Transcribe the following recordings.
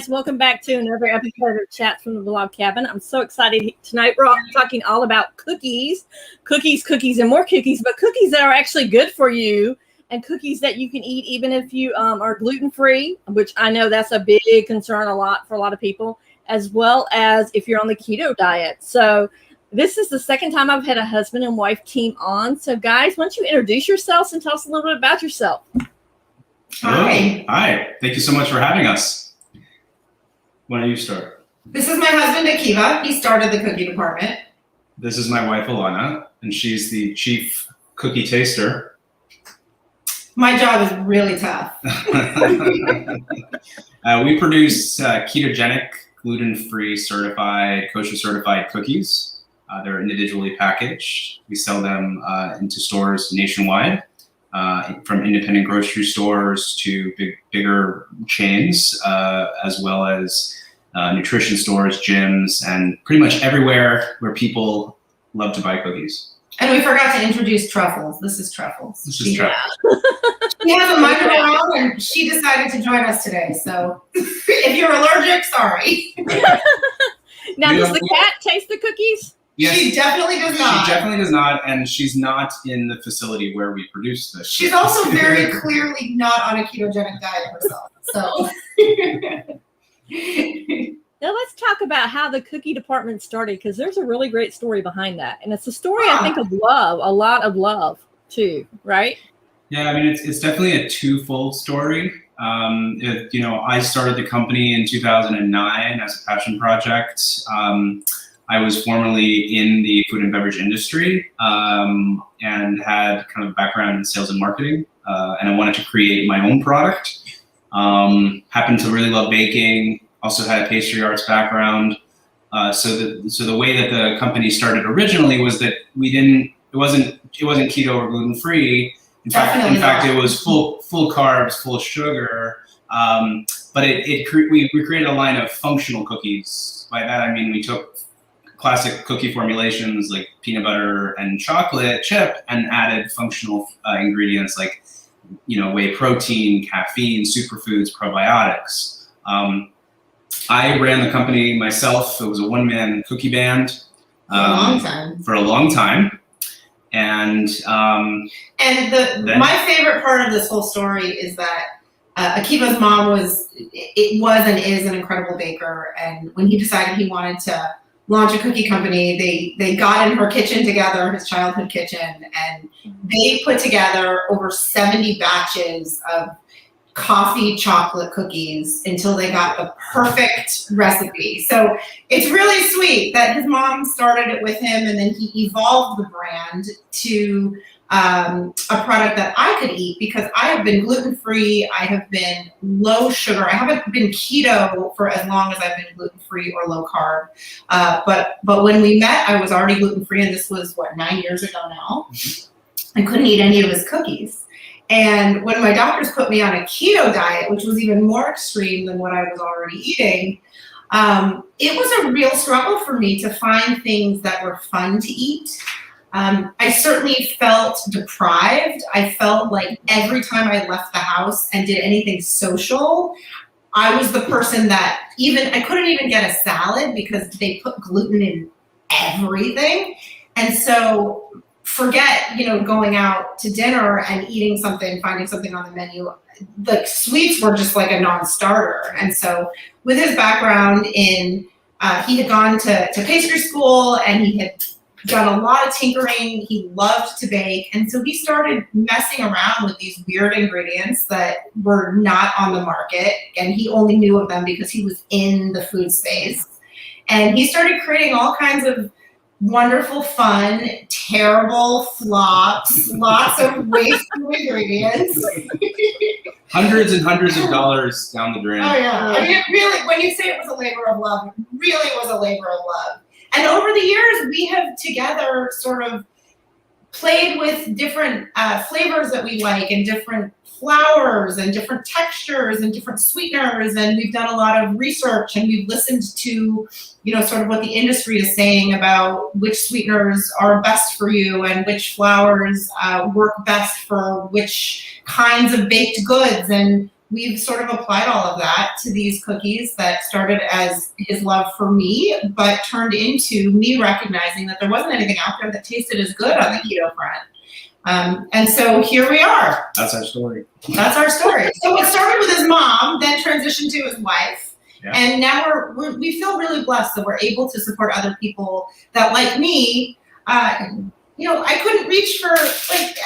Welcome back to another episode of Chats from the Blog Cabin. I'm so excited. Tonight we're talking all about cookies, and more cookies, but cookies that are actually good for you and cookies that you can eat even if you are gluten-free, which I know that's a big concern for a lot of people, as well as if you're on the keto diet. So this is the second time I've had a husband and wife team on. So guys, why don't you introduce yourselves and tell us a little bit about yourself? Hi. Hi. Thank you so much for having us. Why don't you start? This is my husband, Akiva. He started the cookie department. This is my wife, Elannah, and she's the chief cookie taster. My job is really tough. We produce ketogenic, gluten-free, certified, kosher-certified cookies. They're individually packaged. We sell them into stores nationwide, from independent grocery stores to bigger chains, as well as nutrition stores, gyms, and pretty much everywhere where people love to buy cookies. And we forgot to introduce Truffles. This is Truffles. She has a mind of her own, and she decided to join us today. So if you're allergic, sorry. Now, does the cat taste the cookies? Yes, she definitely does not. She definitely does not, and she's not in the facility where we produce this. She's also very clearly not on a ketogenic diet herself. So. Now let's talk about how the cookie department started, because there's a really great story behind that, and it's a story I think of love, a lot of love too, right? Yeah, I mean it's definitely a twofold story. I started the company in 2009 as a passion project. I was formerly in the food and beverage industry and had kind of a background in sales and marketing, and I wanted to create my own product. Happened to really love baking, also had a pastry arts background. So the way that the company started originally was that it wasn't keto or gluten free. In fact, it was full carbs, full sugar. But we created a line of functional cookies. By that I mean we took classic cookie formulations like peanut butter and chocolate chip and added functional ingredients like whey protein, caffeine, superfoods, probiotics. I ran the company myself. It was a one-man cookie band for a long time. And my favorite part of this whole story is that Akiva's mom was and is an incredible baker. And when he decided he wanted to launch a cookie company, they got in her kitchen together, his childhood kitchen, and they put together over 70 batches of coffee chocolate cookies until they got the perfect recipe. So it's really sweet that his mom started it with him, and then he evolved the brand to a product that I could eat, because I have been gluten-free, I have been low sugar, I haven't been keto for as long as I've been gluten-free or low carb. But when we met, I was already gluten-free, and this was 9 years ago now. I couldn't eat any of his cookies. And when my doctors put me on a keto diet, which was even more extreme than what I was already eating, it was a real struggle for me to find things that were fun to eat. I certainly felt deprived. I felt like every time I left the house and did anything social, I was the person that I couldn't even get a salad because they put gluten in everything. And so forget, going out to dinner and eating something, finding something on the menu. The sweets were just like a non-starter. And so with his background he had gone to pastry school, and he had done a lot of tinkering. He loved to bake. And so he started messing around with these weird ingredients that were not on the market. And he only knew of them because he was in the food space. And he started creating all kinds of wonderful, fun, terrible flops, lots of wasteful ingredients. Hundreds and hundreds of dollars down the drain. Oh yeah, I mean, it really, when you say it was a labor of love, it really was a labor of love. And over the years, we have together sort of played with different flavors that we like, and different flours and different textures and different sweeteners. And we've done a lot of research, and we've listened to, you know, sort of what the industry is saying about which sweeteners are best for you and which flours work best for which kinds of baked goods. And we've sort of applied all of that to these cookies that started as his love for me, but turned into me recognizing that there wasn't anything out there that tasted as good on the keto front. And so here we are. That's our story. That's our story. So it started with his mom, then transitioned to his wife. Yeah. And now we feel really blessed that we're able to support other people that, like me, you know, I couldn't reach for, like,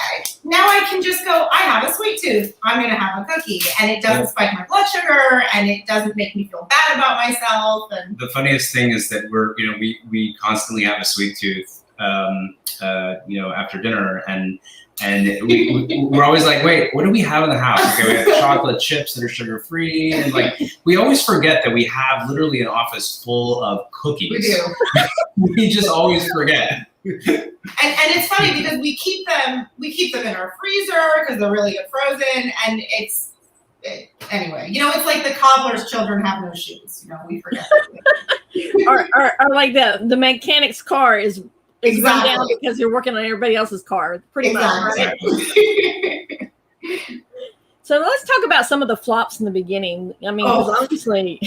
now I can just go, I have a sweet tooth, I'm going to have a cookie, and it doesn't spike my blood sugar, and it doesn't make me feel bad about myself. And the funniest thing is that we constantly have a sweet tooth, you know, after dinner, and we're always like, wait, what do we have in the house? Okay, we have chocolate chips that are sugar-free, and like, we always forget that we have literally an office full of cookies. We do. We just always forget. And it's funny because we keep them in our freezer because they're really good frozen, and anyway, you know, it's like the cobbler's children have no shoes, you know, we forget. or like the mechanic's car is run down because you're working on everybody else's car, pretty much, right? So let's talk about some of the flops in the beginning. I mean, because obviously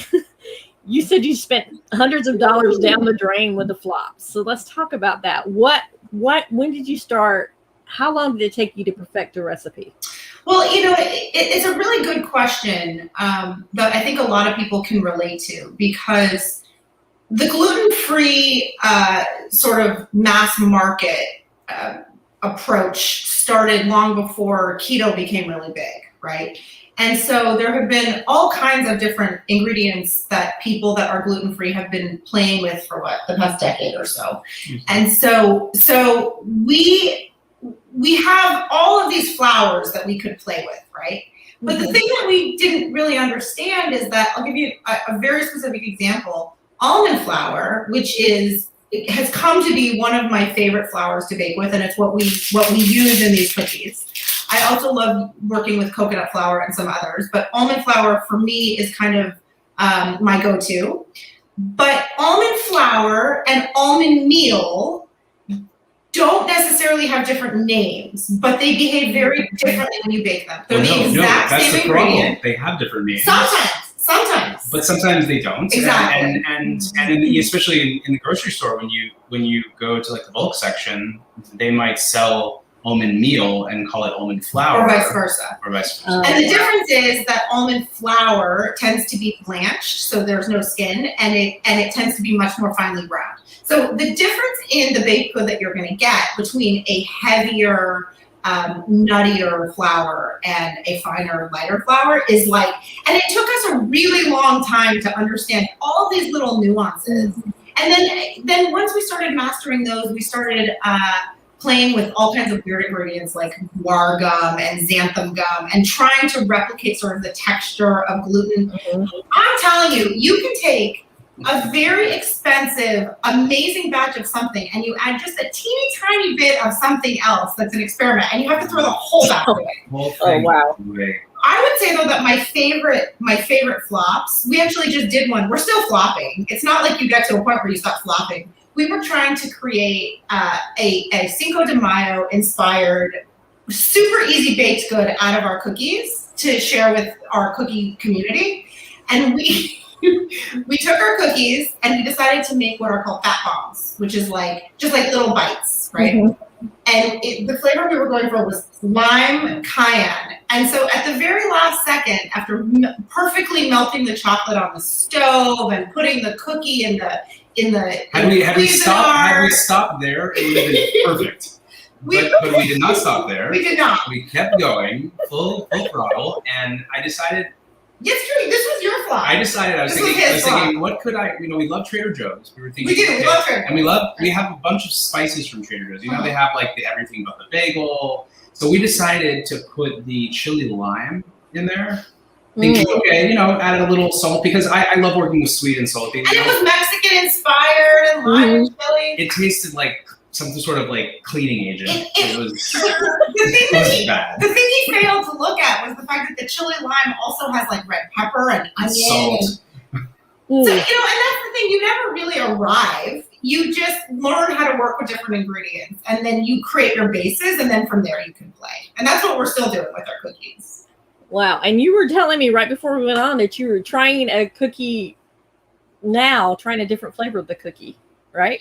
you said you spent hundreds of dollars down the drain with the flops. So let's talk about that. When did you start? How long did it take you to perfect the recipe? Well, you know, it's a really good question that I think a lot of people can relate to, because the gluten-free sort of mass market approach started long before keto became really big, right? And so there have been all kinds of different ingredients that people that are gluten-free have been playing with for the past decade or so. Mm-hmm. And so we have all of these flours that we could play with, right? Mm-hmm. But the thing that we didn't really understand is that, I'll give you a very specific example. Almond flour, which has come to be one of my favorite flours to bake with, and it's what we use in these cookies. I also love working with coconut flour and some others, but almond flour for me is kind of my go-to. But almond flour and almond meal don't necessarily have different names, but they behave very differently when you bake them. They're the exact same ingredient. They have different names. Sometimes. But sometimes they don't. Exactly. And especially in the grocery store, when you go to like the bulk section, they might sell almond meal and call it almond flour. Or vice versa. And the difference is that almond flour tends to be blanched, so there's no skin, and it tends to be much more finely ground. So the difference in the baked good that you're going to get between a heavier, nuttier flour and a finer, lighter flour is like, and it took us a really long time to understand all these little nuances. And then once we started mastering those, we started playing with all kinds of weird ingredients like guar gum and xanthan gum and trying to replicate sort of the texture of gluten. Mm-hmm. I'm telling you, you can take a very expensive, amazing batch of something and you add just a teeny tiny bit of something else that's an experiment, and you have to throw the whole batch away. Oh, wow. I would say though that my favorite flops, we actually just did one. We're still flopping. It's not like you get to a point where you stop flopping. We were trying to create a Cinco de Mayo inspired, super easy baked good out of our cookies to share with our cookie community. And we took our cookies and we decided to make what are called fat bombs, which is just like little bites, right? Mm-hmm. And the flavor we were going for was lime cayenne. And so at the very last second, after perfectly melting the chocolate on the stove and putting the cookie in Had we stopped there, it would have been perfect. But we did not stop there. We did not. We kept going full throttle, and I decided. Yes, true. This was your flaw. I decided. I was thinking, what could I? We love Trader Joe's. We were thinking. We love Trader Joe's. And we have a bunch of spices from Trader Joe's. They have like the everything but the bagel. So we decided to put the chili lime in there. Thinking, okay, add a little salt because I love working with sweet and salty. And it was Mexican inspired and lime and chili. It tasted like some sort of like cleaning agent. It was bad. The thing he failed to look at was the fact that the chili lime also has like red pepper and onion. Salt. So, and that's the thing, you never really arrive. You just learn how to work with different ingredients and then you create your bases and then from there you can play. And that's what we're still doing with our cookies. Wow. And you were telling me right before we went on that you were trying a cookie now, trying a different flavor of the cookie, right?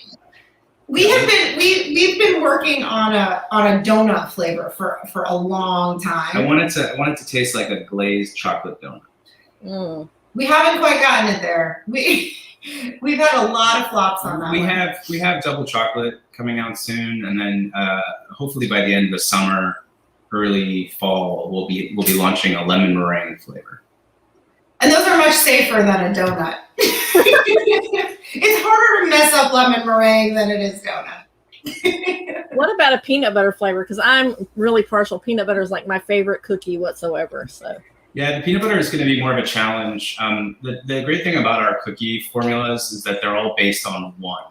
We've been working on a donut flavor for a long time. I want it to taste like a glazed chocolate donut. We haven't quite gotten it there. We've had a lot of flops on that. We have double chocolate coming out soon, and then hopefully by the end of the summer, early fall, we'll be launching a lemon meringue flavor. And those are much safer than a donut. It's harder to mess up lemon meringue than it is donut. What about a peanut butter flavor? Because I'm really partial. Peanut butter is like my favorite cookie whatsoever. So yeah, the peanut butter is going to be more of a challenge. The great thing about our cookie formulas is that they're all based on one,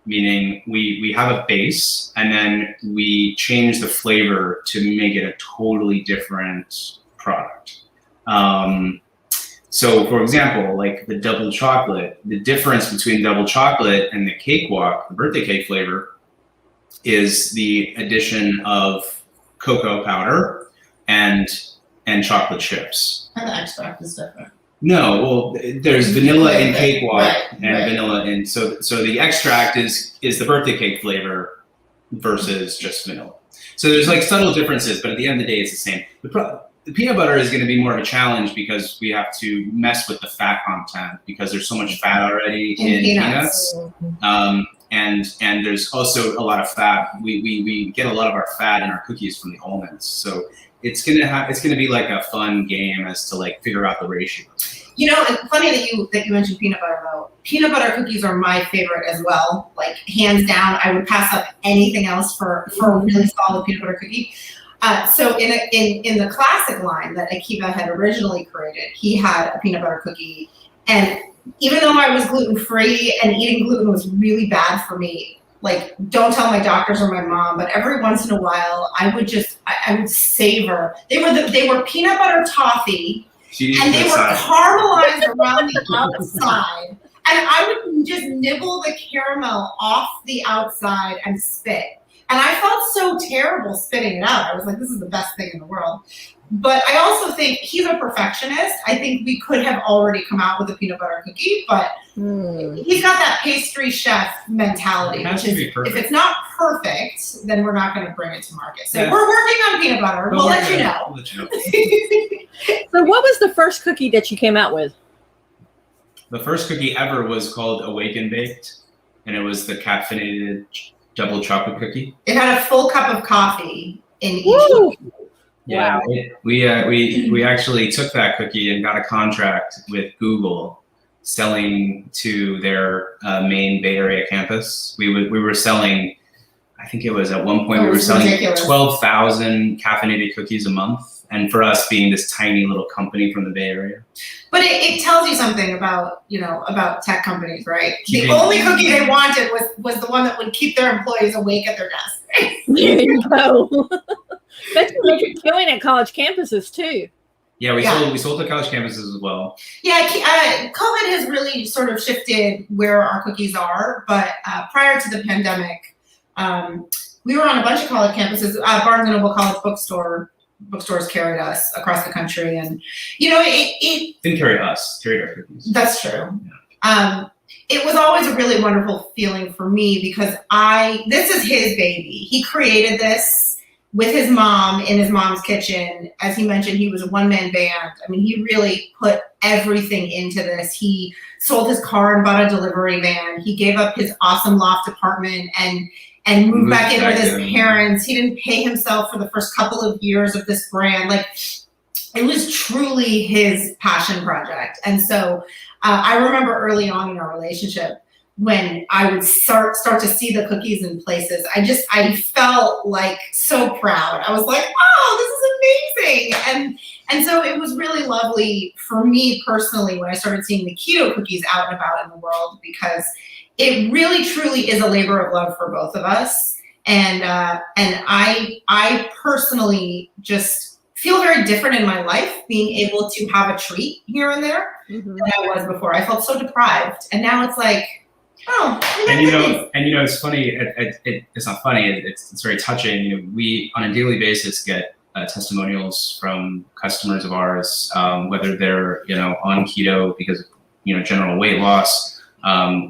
meaning we have a base and then we change the flavor to make it a totally different product. So, for example, like the double chocolate, the difference between double chocolate and the cakewalk, the birthday cake flavor, is the addition of cocoa powder and chocolate chips. And the extract is different. No, well, there's vanilla in cakewalk vanilla in so the extract is the birthday cake flavor versus just vanilla. So there's like subtle differences, but at the end of the day, it's the same. The peanut butter is going to be more of a challenge because we have to mess with the fat content because there's so much fat already in peanuts. And there's also a lot of fat. We get a lot of our fat in our cookies from the almonds. So it's gonna be like a fun game as to like figure out the ratio. It's funny that you mentioned peanut butter though. Peanut butter cookies are my favorite as well. Like hands down, I would pass up anything else for a really solid peanut butter cookie. So in the classic line that Akiva had originally created, he had a peanut butter cookie. And even though I was gluten-free and eating gluten was really bad for me, like don't tell my doctors or my mom, but every once in a while I would savor. They were peanut butter toffee and they were caramelized around the outside. And I would just nibble the caramel off the outside and spit. And I felt so terrible spitting it out. I was like, this is the best thing in the world. But I also think he's a perfectionist. I think we could have already come out with a peanut butter cookie, but he's got that pastry chef mentality, which is if it's not perfect, then we're not going to bring it to market. So we're working on peanut butter. We'll let you know. So what was the first cookie that you came out with? The first cookie ever was called Awaken Baked, and it was the caffeinated double chocolate cookie. It had a full cup of coffee in each cookie. Yeah, wow. We actually took that cookie and got a contract with Google selling to their main Bay Area campus. We were selling, I think it was at one point we were selling 12,000 caffeinated cookies a month. And for us being this tiny little company from the Bay Area. But it tells you something about tech companies, right? The only cookie they wanted was the one that would keep their employees awake at their desk. There you go. That's what you're killing at college campuses too. Yeah, we sold to college campuses as well. Yeah, COVID has really sort of shifted where our cookies are. But prior to the pandemic, we were on a bunch of college campuses. Barnes & Noble College bookstores carried us across the country, and it didn't carry us, carried our cookies. That's true. Yeah. It was always a really wonderful feeling for me because this is his baby. He created this, with his mom in his mom's kitchen. As he mentioned, he was a one-man band. I mean, he really put everything into this. He sold his car and bought a delivery van. He gave up his awesome loft apartment and moved back in with his parents. He didn't pay himself for the first couple of years of this brand. Like, it was truly his passion project. And so I remember early on in our relationship, when I would start to see the cookies in places, I felt like so proud. I was like, oh, this is amazing. And so it was really lovely for me personally when I started seeing the keto cookies out and about in the world, because it really truly is a labor of love for both of us. And I personally just feel very different in my life being able to have a treat here and there than I was before. I felt so deprived. And now it's like, oh, it's funny. It's not funny. It's very touching. You know, we on a daily basis get testimonials from customers of ours, whether they're on keto because of general weight loss,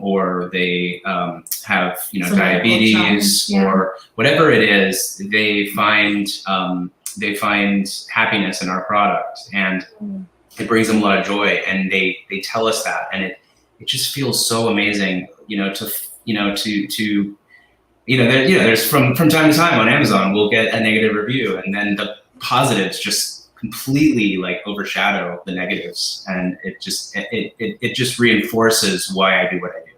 or they have diabetes or whatever it is. They find happiness in our product, and it brings them a lot of joy. And they tell us that, and it just feels so amazing. There's from time to time on Amazon, we'll get a negative review, and then the positives just completely like overshadow the negatives, and it just reinforces why I do what I do.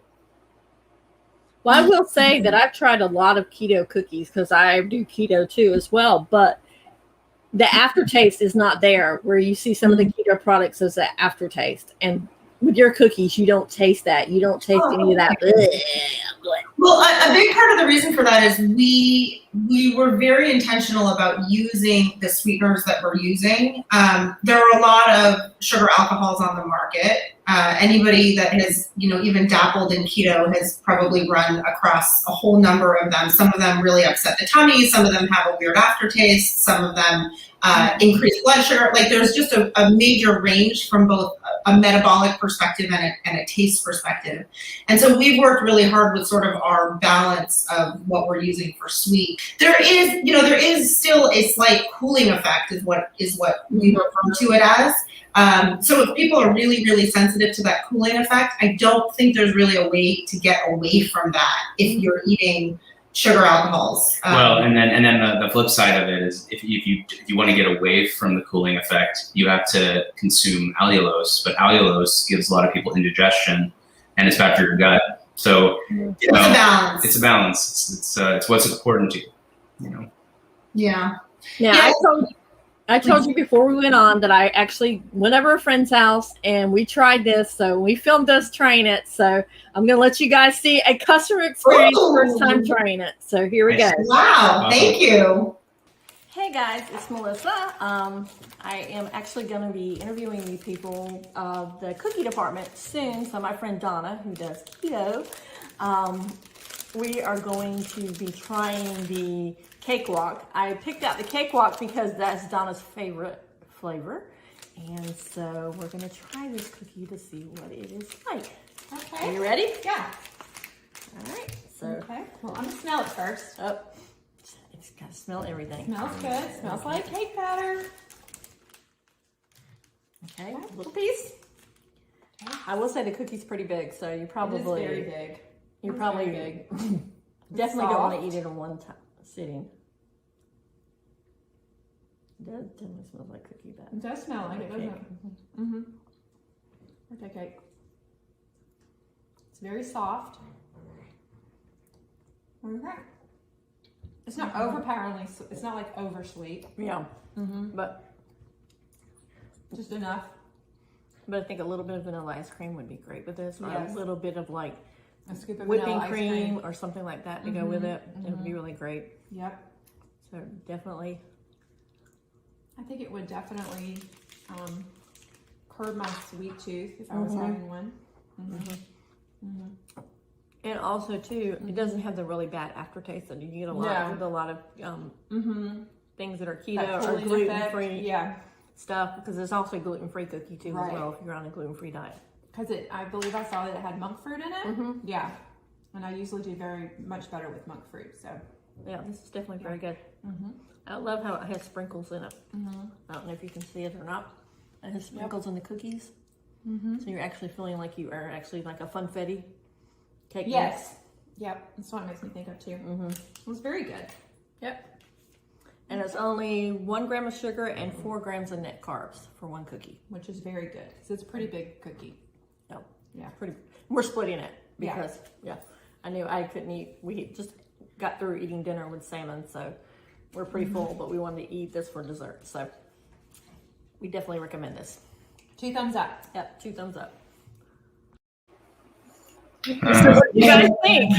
Well, I will say that I've tried a lot of keto cookies because I do keto too as well, but the aftertaste is not there where you see some of the keto products as an aftertaste. And with your cookies, you don't taste that. You don't taste any of that. Well, a big part of the reason for that is we were very intentional about using the sweeteners that we're using. There are a lot of sugar alcohols on the market. Anybody that has, even dabbled in keto has probably run across a whole number of them. Some of them really upset the tummy. Some of them have a weird aftertaste. Some of them increase blood sugar. Like, there's just a major range from both a metabolic perspective and a taste perspective. And so we've worked really hard with sort of our balance of what we're using for sweet. There is still a slight cooling effect is what we refer to it as. So if people are really, really sensitive to that cooling effect, I don't think there's really a way to get away from that if you're eating sugar alcohols. Well, and then the flip side of it is if you want to get away from the cooling effect, you have to consume allulose. But allulose gives a lot of people indigestion, and it's bad for your gut. So it's a balance. It's a balance. It's what's important to you. Yeah. Now, I told you before we went on that I actually went over a friend's house and we tried this. So we filmed us trying it. So I'm going to let you guys see a customer experience first time trying it. So here we go. Wow. Awesome. Thank you. Hey guys, it's Melissa. I am actually going to be interviewing you people of the cookie department soon. So my friend Donna, who does keto, we are going to be trying the cakewalk. I picked out the cakewalk because that's Donna's favorite flavor. And so we're going to try this cookie to see what it is like. Okay. Are you ready? Yeah. All right. So. Okay. Well, I'm going to smell it first. Oh, it's got to smell everything. Smells good. Smells like cake batter. Okay. A little piece. Okay. I will say the cookie's pretty big, so you probably. It is very big. You probably big. Definitely don't want to eat it in one sitting. It does definitely smell like cookie batter. It does smell like it, doesn't it? Mm-hmm. Birthday cake. It's very soft. Okay. It's not overpoweringly. It's not like over sweet. Yeah. Mm-hmm. But just enough. But I think a little bit of vanilla ice cream would be great with this. Or yes. a little bit of like a scoop of whipping cream or something like that to go with it. It would be really great. Yep. So definitely. I think it would definitely curb my sweet tooth if I was having one. And also too, it doesn't have the really bad aftertaste that you get a lot of things that are keto or gluten-free stuff, because there's also a gluten-free cookie too as well if you're on a gluten-free diet. Because I believe I saw that it had monk fruit in it. Yeah. And I usually do very much better with monk fruit. So yeah, this is definitely very good. Mm-hmm. I love how it has sprinkles in it. Mm-hmm. I don't know if you can see it or not. It has sprinkles in the cookies. Mm-hmm. So you're actually feeling like you are actually like a funfetti cake. Yes. Yep. That's what it makes me think of too. Mm-hmm. It was very good. Yep. And it's only 1 gram of sugar and 4 grams of net carbs for 1 cookie. Which is very good because it's a pretty big cookie. No. Yeah. Pretty. We're splitting it because I knew I couldn't eat. We just got through eating dinner with salmon, so we're pretty full, but we wanted to eat this for dessert. So we definitely recommend this. 2 thumbs up. Yep, 2 thumbs up. Uh, What do you guys think?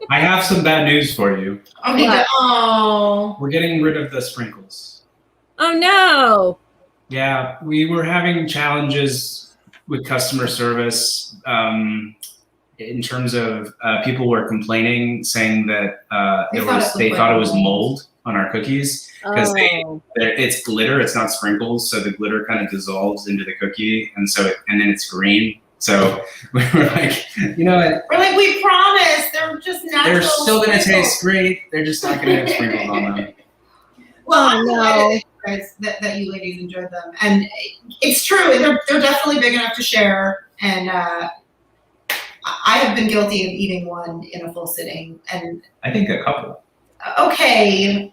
I have some bad news for you. Okay. Oh. We're getting rid of the sprinkles. Oh no. Yeah, we were having challenges with customer service in terms of people were complaining, saying that they thought it was mold on our cookies because it's glitter, it's not sprinkles, so the glitter kind of dissolves into the cookie, and then it's green. So we were like, you know what? We're like, we promise. They're just natural. They're still going to sprinkles. taste great. They're just not going to have sprinkles on them. Well, I'm no. delighted that you ladies enjoyed them, and it's true. They're definitely big enough to share, and I have been guilty of eating one in a full sitting. And I think a couple. Okay.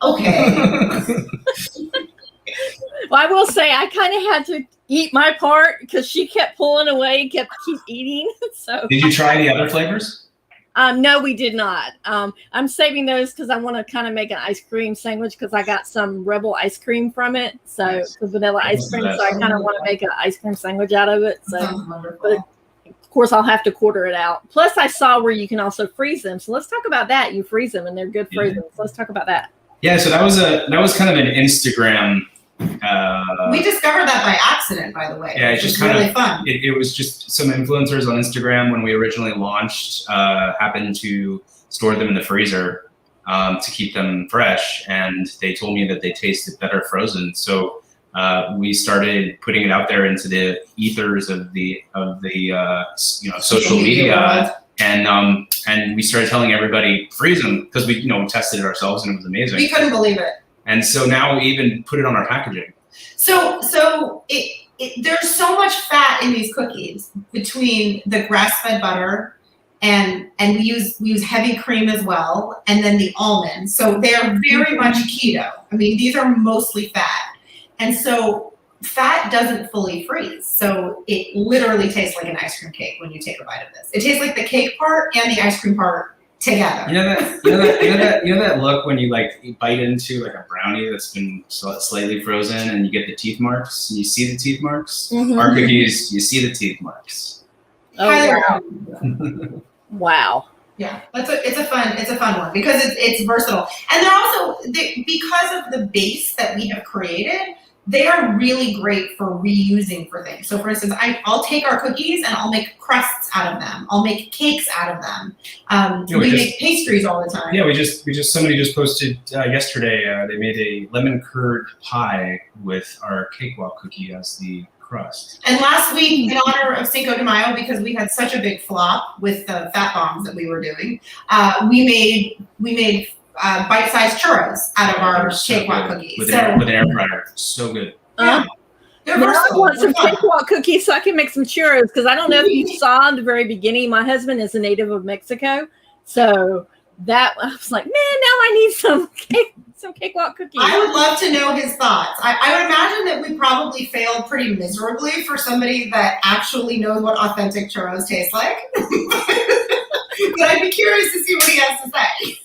Well, I will say I kind of had to eat my part because she kept pulling away, keep eating. So Did you try the other flavors? no, we did not. I'm saving those because I want to kind of make an ice cream sandwich because I got some Rebel ice cream from it. So Nice. the vanilla ice cream. So I kind of want to make an ice cream sandwich out of it. So Sounds wonderful. of course I'll have to quarter it out. Plus I saw where you can also freeze them. So let's talk about that. You freeze them and they're good frozen. So let's talk about that. Yeah, so that was kind of an Instagram. We discovered that by accident, by the way. Yeah, it's which just is kind really of fun. It was just some influencers on Instagram when we originally launched happened to store them in the freezer to keep them fresh, and they told me that they tasted better frozen. So we started putting it out there into the ethers of the social media, and we started telling everybody freeze them because we tested it ourselves and it was amazing. We couldn't believe it. And so now we even put it on our packaging. So there's so much fat in these cookies between the grass-fed butter and we use heavy cream as well, and then the almonds. So they are very much keto. I mean, these are mostly fat, and so fat doesn't fully freeze. So it literally tastes like an ice cream cake when you take a bite of this. It tastes like the cake part and the ice cream part together. You know that look when you bite into like a brownie that's been slightly frozen and you get the teeth marks and you see the teeth marks. Mhm. Our cookies, you see the teeth marks. Oh, wow. Wow. Yeah, it's a fun one because it's versatile, and they're also because of the base that we have created. They are really great for reusing for things. So for instance, I'll take our cookies and I'll make crusts out of them. I'll make cakes out of them. We make pastries all the time. Yeah, somebody just posted yesterday. They made a lemon curd pie with our cakewalk cookie as the crust. And last week, in honor of Cinco de Mayo, because we had such a big flop with the fat bombs that we were doing, we made bite-sized churros out of our cakewalk cookies. With an air fryer. So good. Yeah. They're Now I versatile. want some They're fun. cakewalk cookies so I can make some churros because I don't know if you saw in the very beginning. My husband is a native of Mexico, so that I was like, man, now I need some cakewalk cookies. I would love to know his thoughts. I would imagine that we probably failed pretty miserably for somebody that actually knows what authentic churros taste like. But I'd be curious to see what he has to say.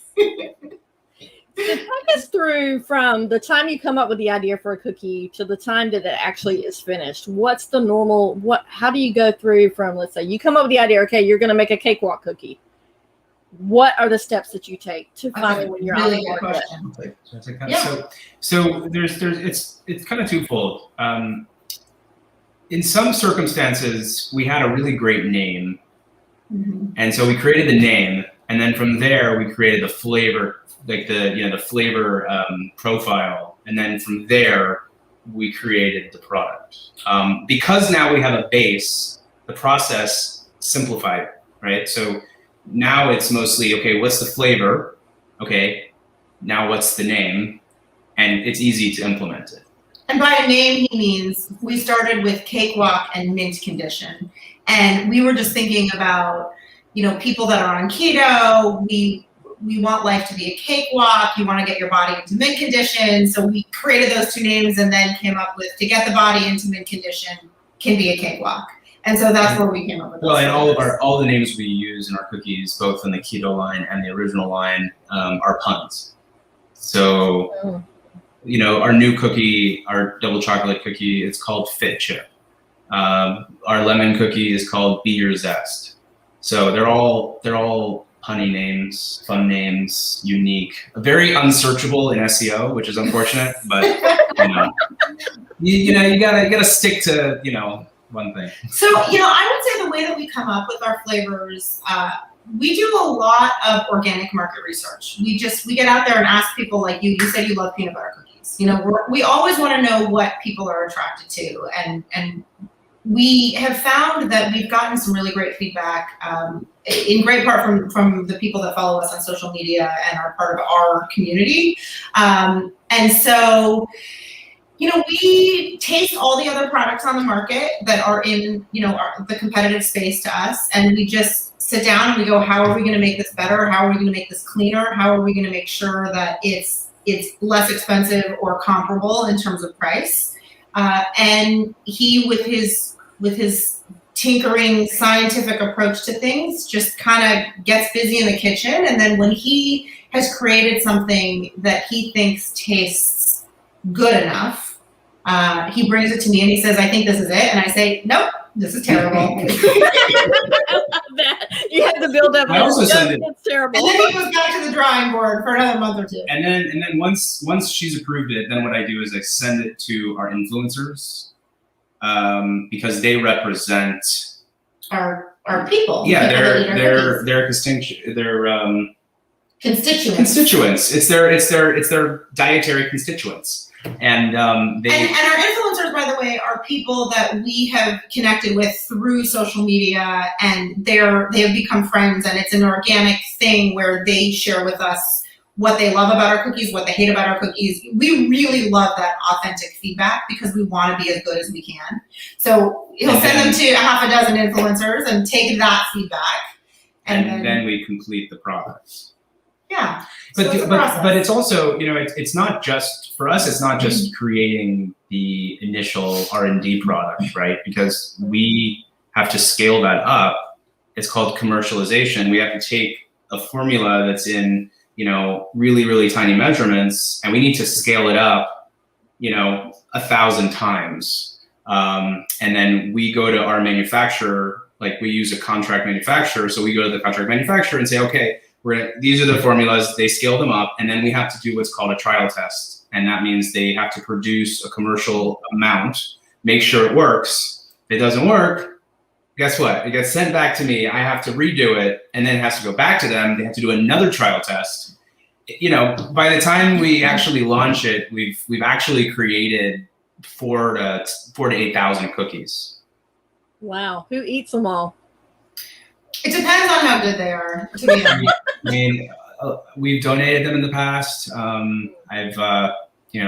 So talk us through from the time you come up with the idea for a cookie to the time that it actually is finished. What's the normal, how do you go through from, let's say you come up with the idea, okay, you're going to make a cakewalk cookie. What are the steps that you take to finally when you're really on good the market? question. Yeah. So it's kind of twofold. In some circumstances, we had a really great name, and so we created the name, and then from there we created the flavor, like the flavor profile, and then from there we created the product. Because now we have a base, the process simplified, right? So now it's mostly, okay, what's the flavor? Okay, now what's the name? And it's easy to implement it. And by name, he means we started with cakewalk and mint condition. And we were just thinking about, people that are on keto, we want life to be a cakewalk. You want to get your body into mint condition. So we created those two names and then came up with, to get the body into mint condition can be a cakewalk. And so that's where we came up with those. Well, and all the names we use in our cookies, both in the keto line and the original line, are puns. So, our new cookie, our double chocolate cookie, it's called Fit Chip. Our lemon cookie is called Be Your Zest. So they're all punny names, fun names, unique, very unsearchable in SEO, which is unfortunate, but you gotta stick to one thing. So I would say the way that we come up with our flavors, we do a lot of organic market research. We get out there and ask people like you. You said you love peanut butter cookies. We always want to know what people are attracted to, and we have found that we've gotten some really great feedback, in great part from the people that follow us on social media and are part of our community. And so, we taste all the other products on the market that are in, the competitive space to us, and we just sit down and we go, how are we going to make this better? How are we going to make this cleaner? How are we going to make sure that it's less expensive or comparable in terms of price? And he, with his tinkering scientific approach to things, just kind of gets busy in the kitchen. And then when he has created something that he thinks tastes good enough, he brings it to me and he says, I think this is it. And I say, nope, this is terrible. I love that. You have to build up. I also send it. It's terrible. And then he goes back to the drawing board for another month or two. And then once she's approved it, then what I do is I send it to our influencers, because they represent our people. Yeah, their constituents. It's their dietary constituents, and our influencers, by the way, are people that we have connected with through social media, and they have become friends, and it's an organic thing where they share with us what they love about our cookies, what they hate about our cookies. We really love that authentic feedback because we want to be as good as we can. So he'll send them to a half a dozen influencers and take that feedback. And then we complete the products. Yeah. But it's also, it's not just, for us, it's not just creating the initial R&D product, right? Because we have to scale that up. It's called commercialization. We have to take a formula that's in, really, really tiny measurements, and we need to scale it up, 1,000 times. And then we go to our manufacturer, like we use a contract manufacturer. So we go to the contract manufacturer and say, okay, these are the formulas, they scale them up. And then we have to do what's called a trial test. And that means they have to produce a commercial amount, make sure it works. If it doesn't work, guess what? It gets sent back to me. I have to redo it, and then it has to go back to them. They have to do another trial test. By the time we actually launch it, we've actually created 4,000 to 8,000 cookies. Wow. Who eats them all? It depends on how good they are, to be honest. I mean, we've donated them in the past.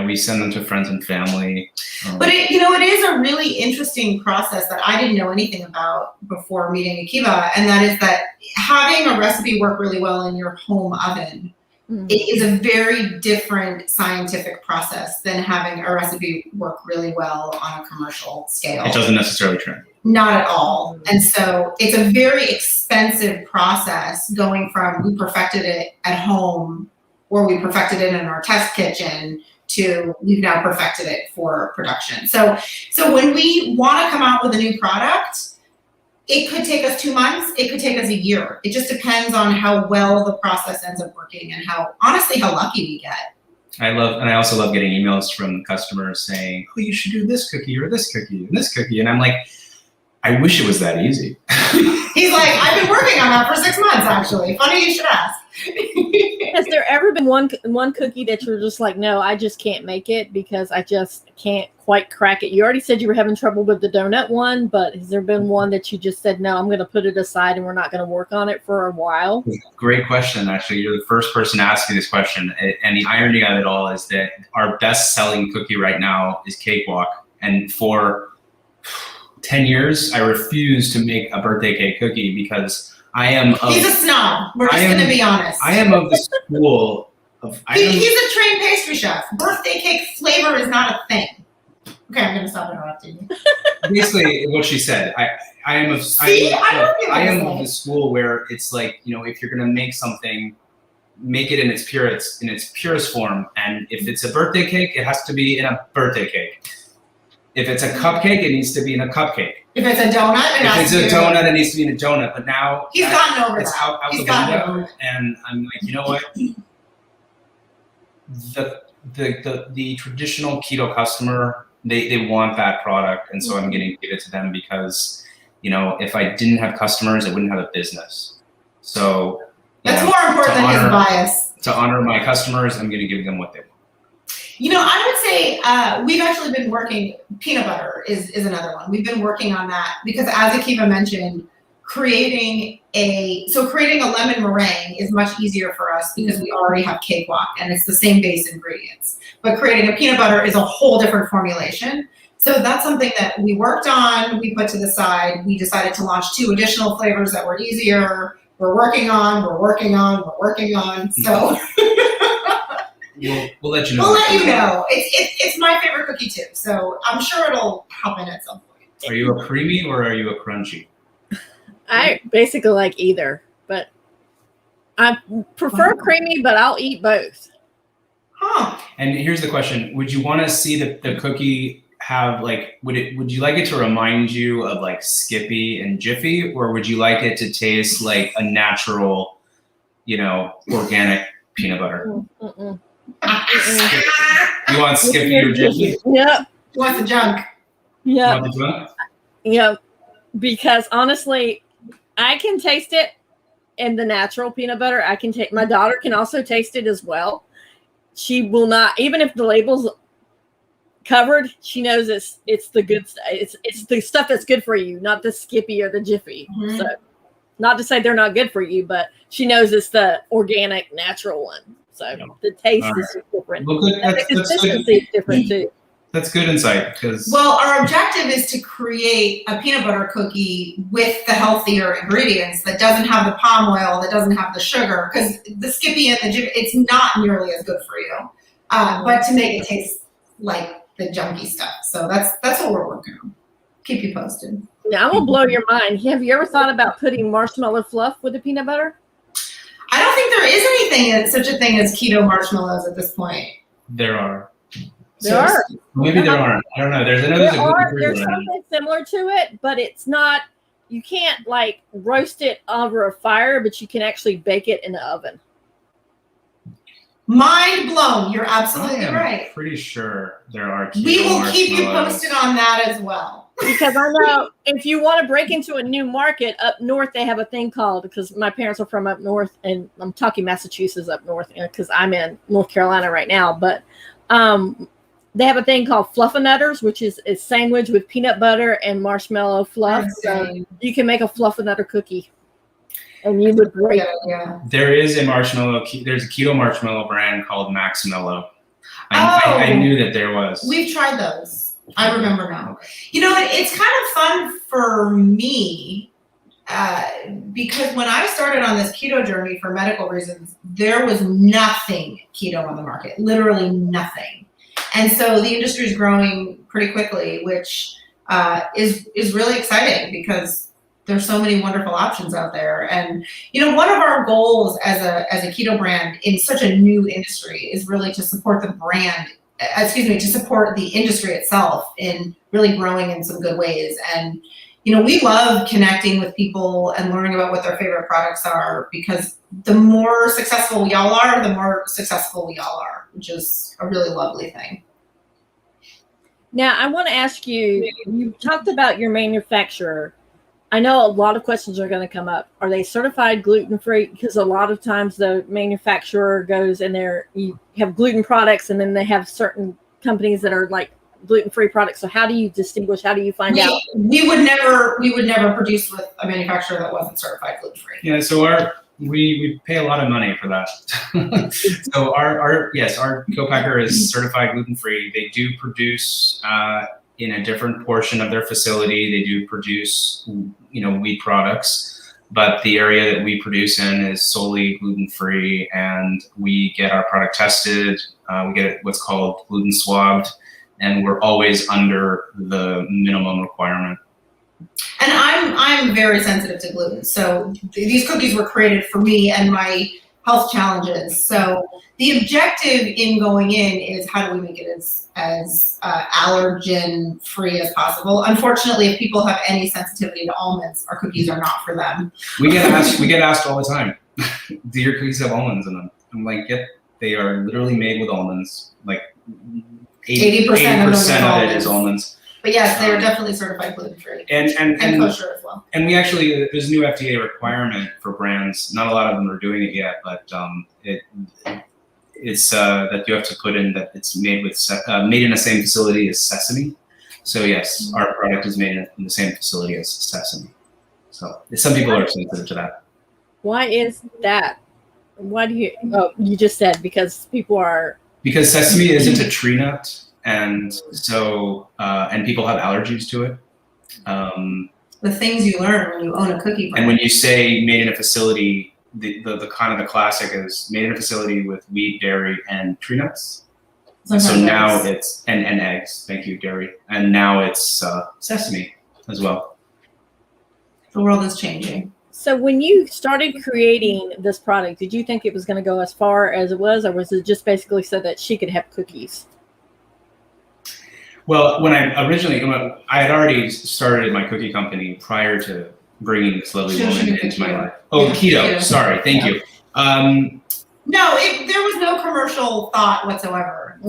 We send them to friends and family. But it is a really interesting process that I didn't know anything about before meeting Akiva, and that is that having a recipe work really well in your home oven it is a very different scientific process than having a recipe work really well on a commercial scale. It doesn't necessarily translate. Not at all. And so it's a very expensive process going from we perfected it at home or we perfected it in our test kitchen to we've now perfected it for production. So when we want to come out with a new product, it could take us 2 months. It could take us a year. It just depends on how well the process ends up working and how lucky we get. I also love getting emails from customers saying, oh, you should do this cookie or this cookie and this cookie. And I'm like, I wish it was that easy. He's like, I've been working on that for 6 months, actually. Funny you should ask. Has there ever been one cookie that you're just like, no, I just can't make it because I just can't quite crack it? You already said you were having trouble with the donut one, but has there been one that you just said, no, I'm going to put it aside and we're not going to work on it for a while? Great question. Actually, you're the first person asking this question. And the irony of it all is that our best selling cookie right now is Cakewalk. And for 10 years, I refused to make a birthday cake cookie because I am he's a snob. We're just going to be honest. I am of the school of... He's a trained pastry chef. Birthday cake flavor is not a thing. Okay, I'm going to stop interrupting you. Basically, what she said. I am of the school where it's like, you know, if you're going to make something, make it in its purest form. And if it's a birthday cake, it has to be in a birthday cake. If it's a cupcake, it needs to be in a cupcake. If it's a donut, it needs to be in a donut. But now he's gotten over it's that. out the window, and I'm like, you know what? The traditional keto customer, they want that product, and so I'm going to give it to them because, you know, if I didn't have customers, I wouldn't have a business. So that's more important than his bias. To honor my customers, I'm going to give them what they want. You know, I would say we've actually been working, peanut butter is another one. We've been working on that because, as Akiva mentioned, creating a lemon meringue is much easier for us because we already have Cakewalk and it's the same base ingredients. But creating a peanut butter is a whole different formulation. So that's something that we worked on, we put to the side. We decided to launch 2 additional flavors that were easier. We're working on. So... We'll let you know. We'll let you know. It's my favorite cookie too, so I'm sure it'll happen at some point. Are you a creamy or are you a crunchy? I basically like either, but I prefer creamy, but I'll eat both. Huh. And here's the question: would you want to see the cookie have like? Would you like it to remind you of like Skippy and Jiffy, or would you like it to taste like a natural, you know, organic peanut butter? Mm-mm. You want Skippy or Jiffy? Yep. You want the junk? Yep. You want the junk? Yep. Because honestly, I can taste it in the natural peanut butter. My daughter can also taste it as well. She will not, even if the label's covered, she knows it's the good stuff. It's the stuff that's good for you, not the Skippy or the Jiffy. Mm-hmm. So, not to say they're not good for you, but she knows it's the organic, natural one. So the taste is different. Well, good. The consistency is different too. That's good insight because. Well, our objective is to create a peanut butter cookie with the healthier ingredients that doesn't have the palm oil, that doesn't have the sugar, because the Skippy and the Jiffy, it's not nearly as good for you. But to make it taste like the junky stuff. So that's what we're working on. Keep you posted. Yeah, I'm gonna blow your mind. Have you ever thought about putting marshmallow fluff with the peanut butter? I don't think there is such a thing as keto marshmallows at this point. There are. There are. Maybe there aren't. I don't know. There's something similar to it, but it's not. You can't like roast it over a fire, but you can actually bake it in the oven. Mind blown. You're absolutely right. Pretty sure there are. We will keep you posted on that as well. Because I know if you want to break into a new market up north, they have a thing called, because my parents are from up north, and I'm talking Massachusetts up north because I'm in North Carolina right now. But they have a thing called Fluffernutters, which is a sandwich with peanut butter and marshmallow fluff. So you can make a Fluffernutter cookie. And you would break it. Yeah. There is a marshmallow. There's a keto marshmallow brand called Maxmellow. I knew that there was. We've tried those. I remember now. You know, it's kind of fun for me because when I started on this keto journey for medical reasons, there was nothing keto on the market, literally nothing. And so the industry is growing pretty quickly, which is really exciting because there's so many wonderful options out there. And, you know, one of our goals as a keto brand in such a new industry is really to support the brand, to support the industry itself in really growing in some good ways. And, you know, we love connecting with people and learning about what their favorite products are, because the more successful we all are, the more successful we all are, which is a really lovely thing. Now, I want to ask you, you talked about your manufacturer. I know a lot of questions are going to come up. Are they certified gluten-free? Because a lot of times the manufacturer goes in there, you have gluten products, and then they have certain companies that are like gluten-free products. So how do you distinguish? How do you find out? We would never produce with a manufacturer that wasn't certified gluten-free. Yeah, so we pay a lot of money for that. So our co-packer is certified gluten-free. They do produce in a different portion of their facility. They do produce, wheat products, but the area that we produce in is solely gluten-free, and we get our product tested. We get what's called gluten swabbed, and we're always under the minimum requirement. And I'm very sensitive to gluten. So these cookies were created for me and my health challenges. So the objective in going in is how do we make it as allergen free as possible. Unfortunately, if people have any sensitivity to almonds, our cookies are not for them. We get asked all the time, do your cookies have almonds in them? I'm like, yep, they are literally made with almonds. Like 80% of it is almonds. But yes, they are definitely certified gluten-free and kosher as well. And we actually, there's a new FDA requirement for brands. Not a lot of them are doing it yet, but it's that you have to put in that it's made in the same facility as sesame. So yes, our product is made in the same facility as sesame. So some people are sensitive to that. Why is that? Why do you? Oh, you just said because people are. Because sesame isn't a tree nut. And so, and people have allergies to it. The things you learn when you own a cookie brand. And when you say made in a facility, the kind of the classic is made in a facility with wheat, dairy, and tree nuts. So now it's, and eggs, thank you, dairy. And now it's sesame as well. The world is changing. So when you started creating this product, did you think it was going to go as far as it was, or was it just basically so that she could have cookies? Well, when I had already started my cookie company prior to bringing this lovely woman into my life. Oh, keto. Sorry. Thank you. No, there was no commercial thought whatsoever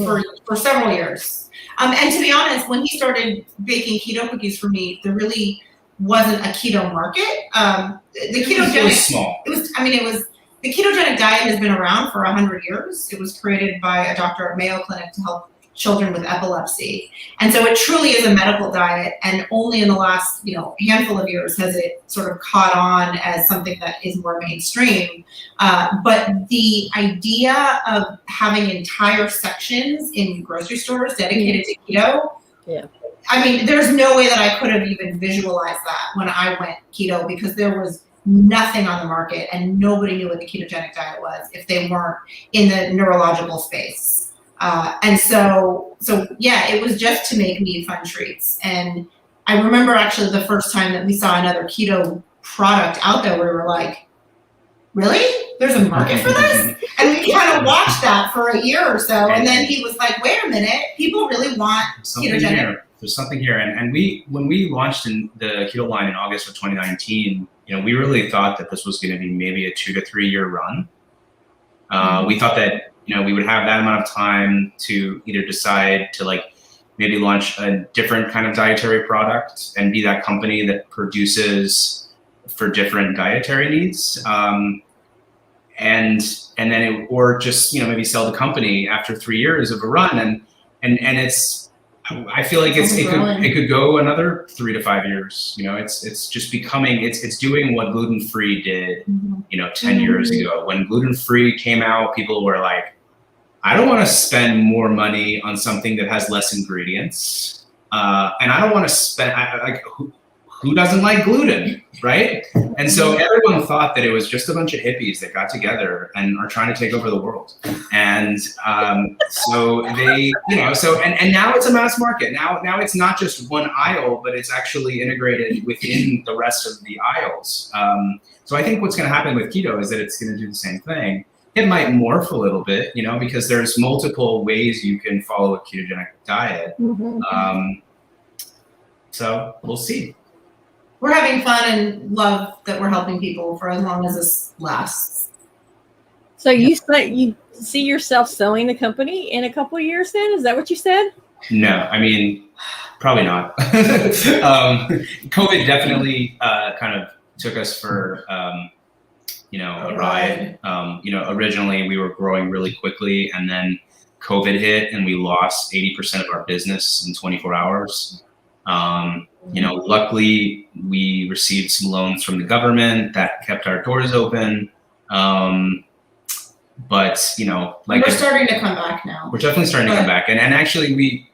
for several years. And to be honest, when he started baking keto cookies for me, there really wasn't a keto market. The ketogenic was small. The ketogenic diet has been around for 100 years. It was created by a doctor at Mayo Clinic to help children with epilepsy. And so it truly is a medical diet, and only in the last, handful of years has it sort of caught on as something that is more mainstream. But the idea of having entire sections in grocery stores dedicated to keto, there's no way that I could have even visualized that when I went keto, because there was nothing on the market and nobody knew what the ketogenic diet was if they weren't in the neurological space. And so it was just to make me fun treats. And I remember actually the first time that we saw another keto product out there, we were like, really? There's a market for this? And we kind of watched that for a year or so. And then he was like, wait a minute, people really want ketogenic. There's something here. And when we launched in the keto line in August of 2019, we really thought that this was going to be maybe a 2 to 3 year run. We thought that we would have that amount of time to either decide to maybe launch a different kind of dietary product and be that company that produces for different dietary needs. And then or just, maybe sell the company after 3 years of a run. And it's, I feel like it could go another 3 to 5 years. It's just becoming, it's doing what gluten-free did, 10 years ago. When gluten-free came out, people were like, I don't want to spend more money on something that has less ingredients. And I don't want to spend, who doesn't like gluten, right? And so everyone thought that it was just a bunch of hippies that got together and are trying to take over the world. And so they, and now it's a mass market. Now it's not just one aisle, but it's actually integrated within the rest of the aisles. So I think what's going to happen with keto is that it's going to do the same thing. It might morph a little bit, because there's multiple ways you can follow a ketogenic diet. So we'll see. We're having fun and love that we're helping people for as long as this lasts. So you see yourself selling the company in a couple of years then? Is that what you said? No, Probably not. COVID definitely kind of took us for a ride. Originally we were growing really quickly, and then COVID hit, and we lost 80% of our business in 24 hours. Luckily we received some loans from the government that kept our doors open. But we're starting to come back now. We're definitely starting to come back, and actually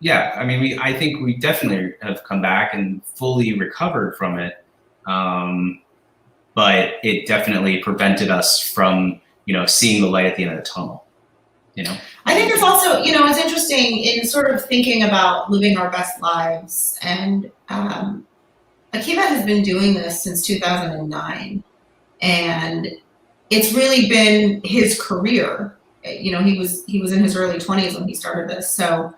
I think we definitely have come back and fully recovered from it. But it definitely prevented us from seeing the light at the end of the tunnel. I think it's also, it's interesting in sort of thinking about living our best lives. And Akiva has been doing this since 2009. And it's really been his career. He was in his early 20s when he started this. So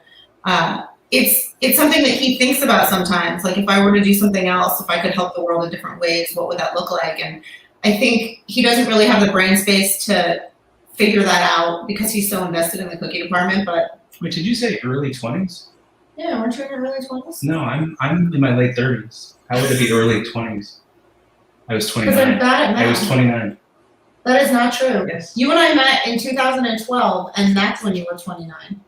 it's something that he thinks about sometimes. Like, if I were to do something else, if I could help the world in different ways, what would that look like? And I think he doesn't really have the brain space to figure that out because he's so invested in the cookie department. But wait, did you say early 20s? Yeah, weren't you in your early 20s? No, I'm in my late 30s. How would it be early 20s? I was 29. Because I'm bad at math. I was 29. That is not true. Yes. You and I met in 2012, and that's when you were 29.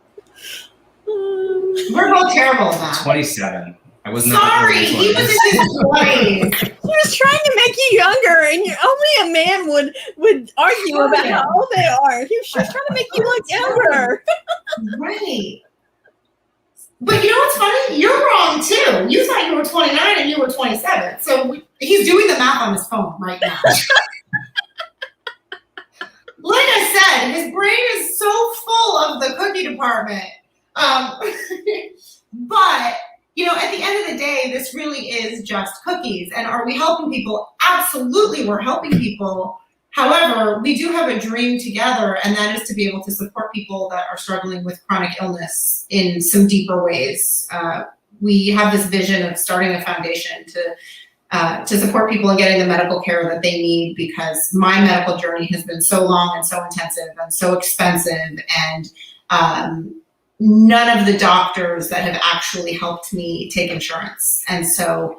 We're both terrible at math. 27. I was not. Sorry, he was in his 20s. He was trying to make you younger, and only a man would argue about how old they are. He was just trying to make you look younger. Right. But you know what's funny? You're wrong too. You thought you were 29 and you were 27. So he's doing the math on his phone right now. Like I said, his brain is so full of the cookie department. But at the end of the day, this really is just cookies. And are we helping people? Absolutely, we're helping people. However, we do have a dream together, and that is to be able to support people that are struggling with chronic illness in some deeper ways. We have this vision of starting a foundation to support people in getting the medical care that they need, because my medical journey has been so long and so intensive and so expensive, and none of the doctors that have actually helped me take insurance. And so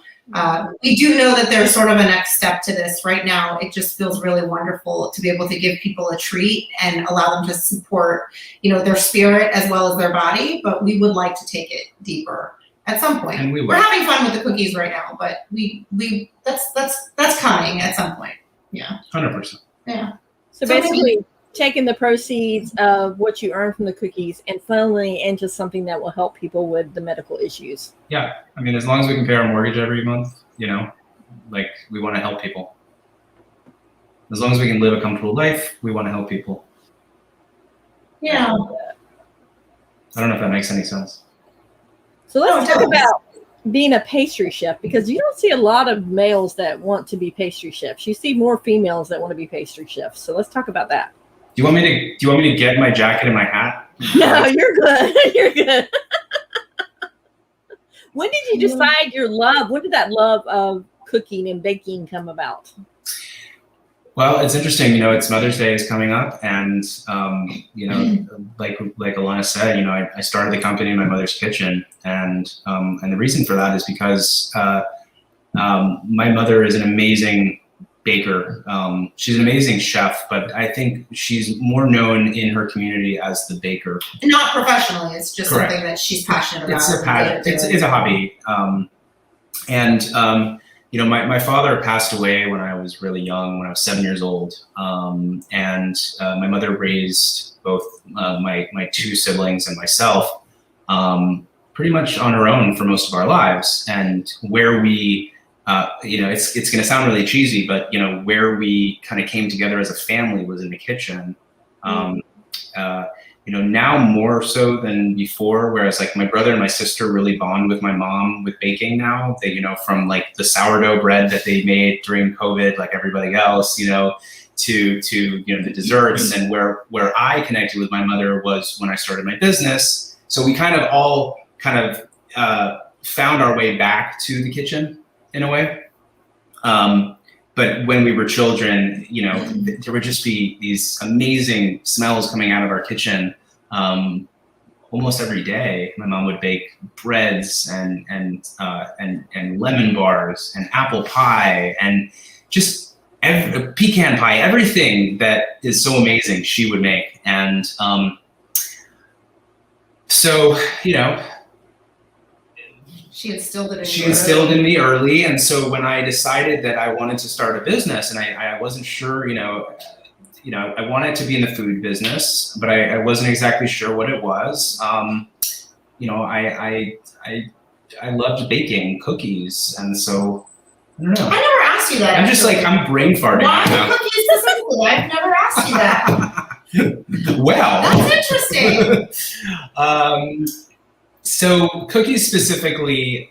we do know that there's sort of a next step to this. Right now, it just feels really wonderful to be able to give people a treat and allow them to support, their spirit as well as their body. But we would like to take it deeper at some point. And we're having fun with the cookies right now, but that's coming at some point. Yeah. 100%. Yeah. So basically, taking the proceeds of what you earn from the cookies and funneling into something that will help people with the medical issues. Yeah. I mean, as long as we can pay our mortgage every month, we want to help people. As long as we can live a comfortable life, we want to help people. Yeah. I don't know if that makes any sense. So let's talk about being a pastry chef, because you don't see a lot of males that want to be pastry chefs. You see more females that want to be pastry chefs. So let's talk about that. Do you want me to get my jacket and my hat? No, you're good. You're good. When did you decide when did that love of cooking and baking come about? Well, it's interesting, it's Mother's Day is coming up, and like Elannah said, I started the company in my mother's kitchen, and the reason for that is because my mother is an amazing baker. She's an amazing chef, but I think she's more known in her community as the baker. Not professionally, it's just Correct. Something that she's passionate about. It's a passion. It's a hobby, my father passed away when I was really young, when I was 7 years old. And my mother raised both my two siblings and myself pretty much on her own for most of our lives. And where we, it's going to sound really cheesy, but, where we kind of came together as a family was in the kitchen. Now more so than before, whereas like my brother and my sister really bond with my mom with baking now. They, from like the sourdough bread that they made during COVID, like everybody else, to the desserts. And where I connected with my mother was when I started my business. So we kind of all found our way back to the kitchen in a way. But when we were children, there would just be these amazing smells coming out of our kitchen almost every day, my mom would bake breads and lemon bars and apple pie and just pecan pie, everything that is so amazing she would make. And so, you know, she instilled it in she instilled in me early. And so when I decided that I wanted to start a business, and I wasn't sure, you know, I wanted to be in the food business, but I wasn't exactly sure what it was. You know, I loved baking cookies, and so I don't know. I never asked you that. I'm just like, I'm brain farting. Why cookies specifically? I've never asked you that. Well, that's interesting. So cookies specifically.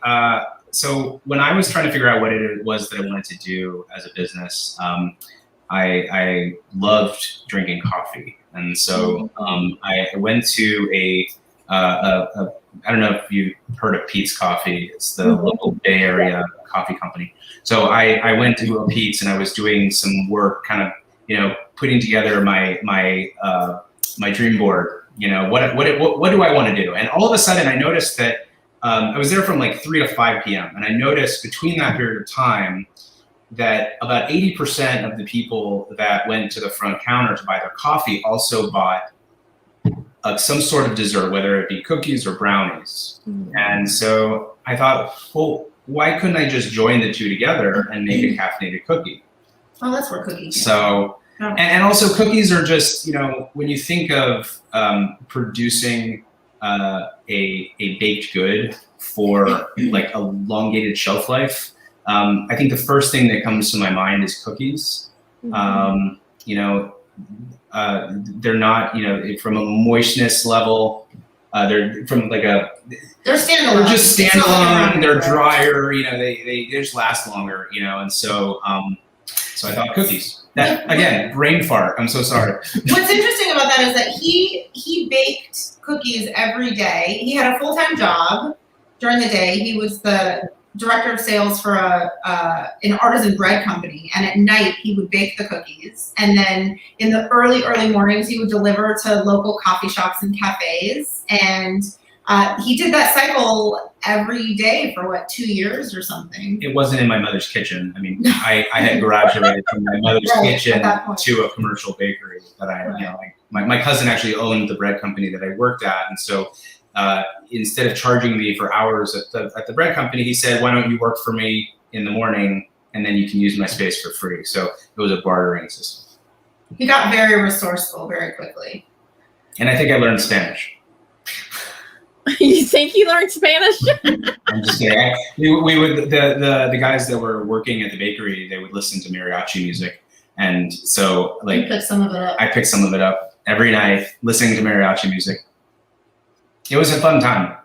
So when I was trying to figure out what it was that I wanted to do as a business, I loved drinking coffee, and so I went to I don't know if you've heard of Pete's Coffee. It's the local Bay Area coffee company. So I went to a Pete's, and I was doing some work, kind of, you know, putting together my dream board. You know, what do I want to do? And all of a sudden, I noticed that I was there from like 3 to 5 p.m. And I noticed between that period of time that about 80% of the people that went to the front counter to buy their coffee also bought some sort of dessert, whether it be cookies or brownies. And so I thought, well, why couldn't I just join the two together and make a caffeinated cookie? Oh, that's where cookies. So, and also cookies are just, you know, when you think of producing a baked good for like a elongated shelf life, I think the first thing that comes to my mind is cookies. You know, they're not, you know, from a moistness level, they're from like they're standalone. They're just standalone. They're drier. You know, they just last longer. You know, and so so I thought cookies. That again, brain fart. I'm so sorry. What's interesting about that is that he baked cookies every day. He had a full-time job during the day. He was the director of sales for an artisan bread company, and at night he would bake the cookies, and then in the early mornings he would deliver to local coffee shops and cafes, and he did that cycle every day for what, 2 years or something. It wasn't in my mother's kitchen. I mean, I had graduated from my mother's kitchen to a commercial bakery that you know, like my cousin actually owned the bread company that I worked at, and so instead of charging me for hours at the bread company, he said, why don't you work for me in the morning and then you can use my space for free. So it was a bartering system. He got very resourceful very quickly. And I think I learned Spanish. You think you learned Spanish? I'm just kidding. We would, the guys that were working at the bakery, they would listen to mariachi music. And so like, you picked some of it up. I picked some of it up every night, listening to mariachi music. It was a fun time.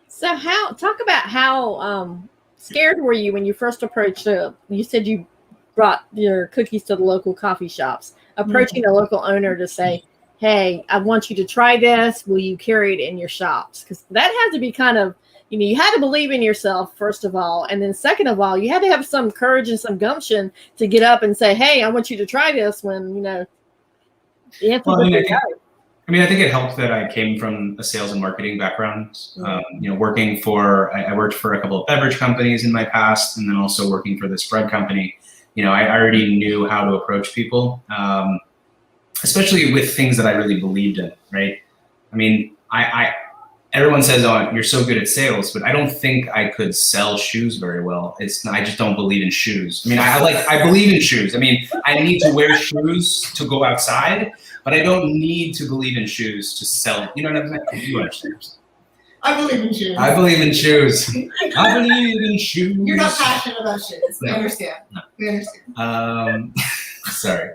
So talk about how scared were you when you first approached you said you brought your cookies to the local coffee shops, approaching a local owner to say, hey, I want you to try this. Will you carry it in your shops? Because that had to be kind of, you know, you had to believe in yourself, first of all. And then second of all, you had to have some courage and some gumption to get up and say, hey, I want you to try this when, you know, the answer was no. I mean, I think it helped that I came from a sales and marketing background. You know, I worked for a couple of beverage companies in my past, and then also working for this bread company. You know, I already knew how to approach people, especially with things that I really believed in, right? I mean, everyone says, oh, you're so good at sales, but I don't think I could sell shoes very well. I just don't believe in shoes. I mean, I believe in shoes. I mean, I need to wear shoes to go outside, but I don't need to believe in shoes to sell. You know what I'm saying? You understand. I believe in shoes. I believe in shoes. I believe in shoes. You're not passionate about shoes. We understand. No. We understand. Sorry.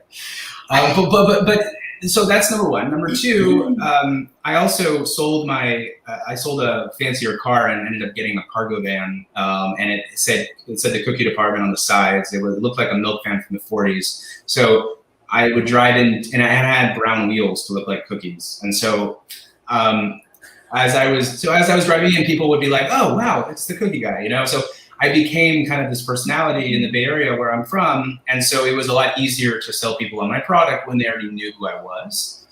But so that's number one. Number two, I also sold I sold a fancier car and ended up getting a cargo van. And it said the cookie department on the sides. It looked like a milk van from the 40s. So I would drive in, and I had brown wheels to look like cookies. And so, as I was driving in, people would be like, "Oh, wow, it's the cookie guy," you know. So I became kind of this personality in the Bay Area where I'm from, and so it was a lot easier to sell people on my product when they already knew who I was.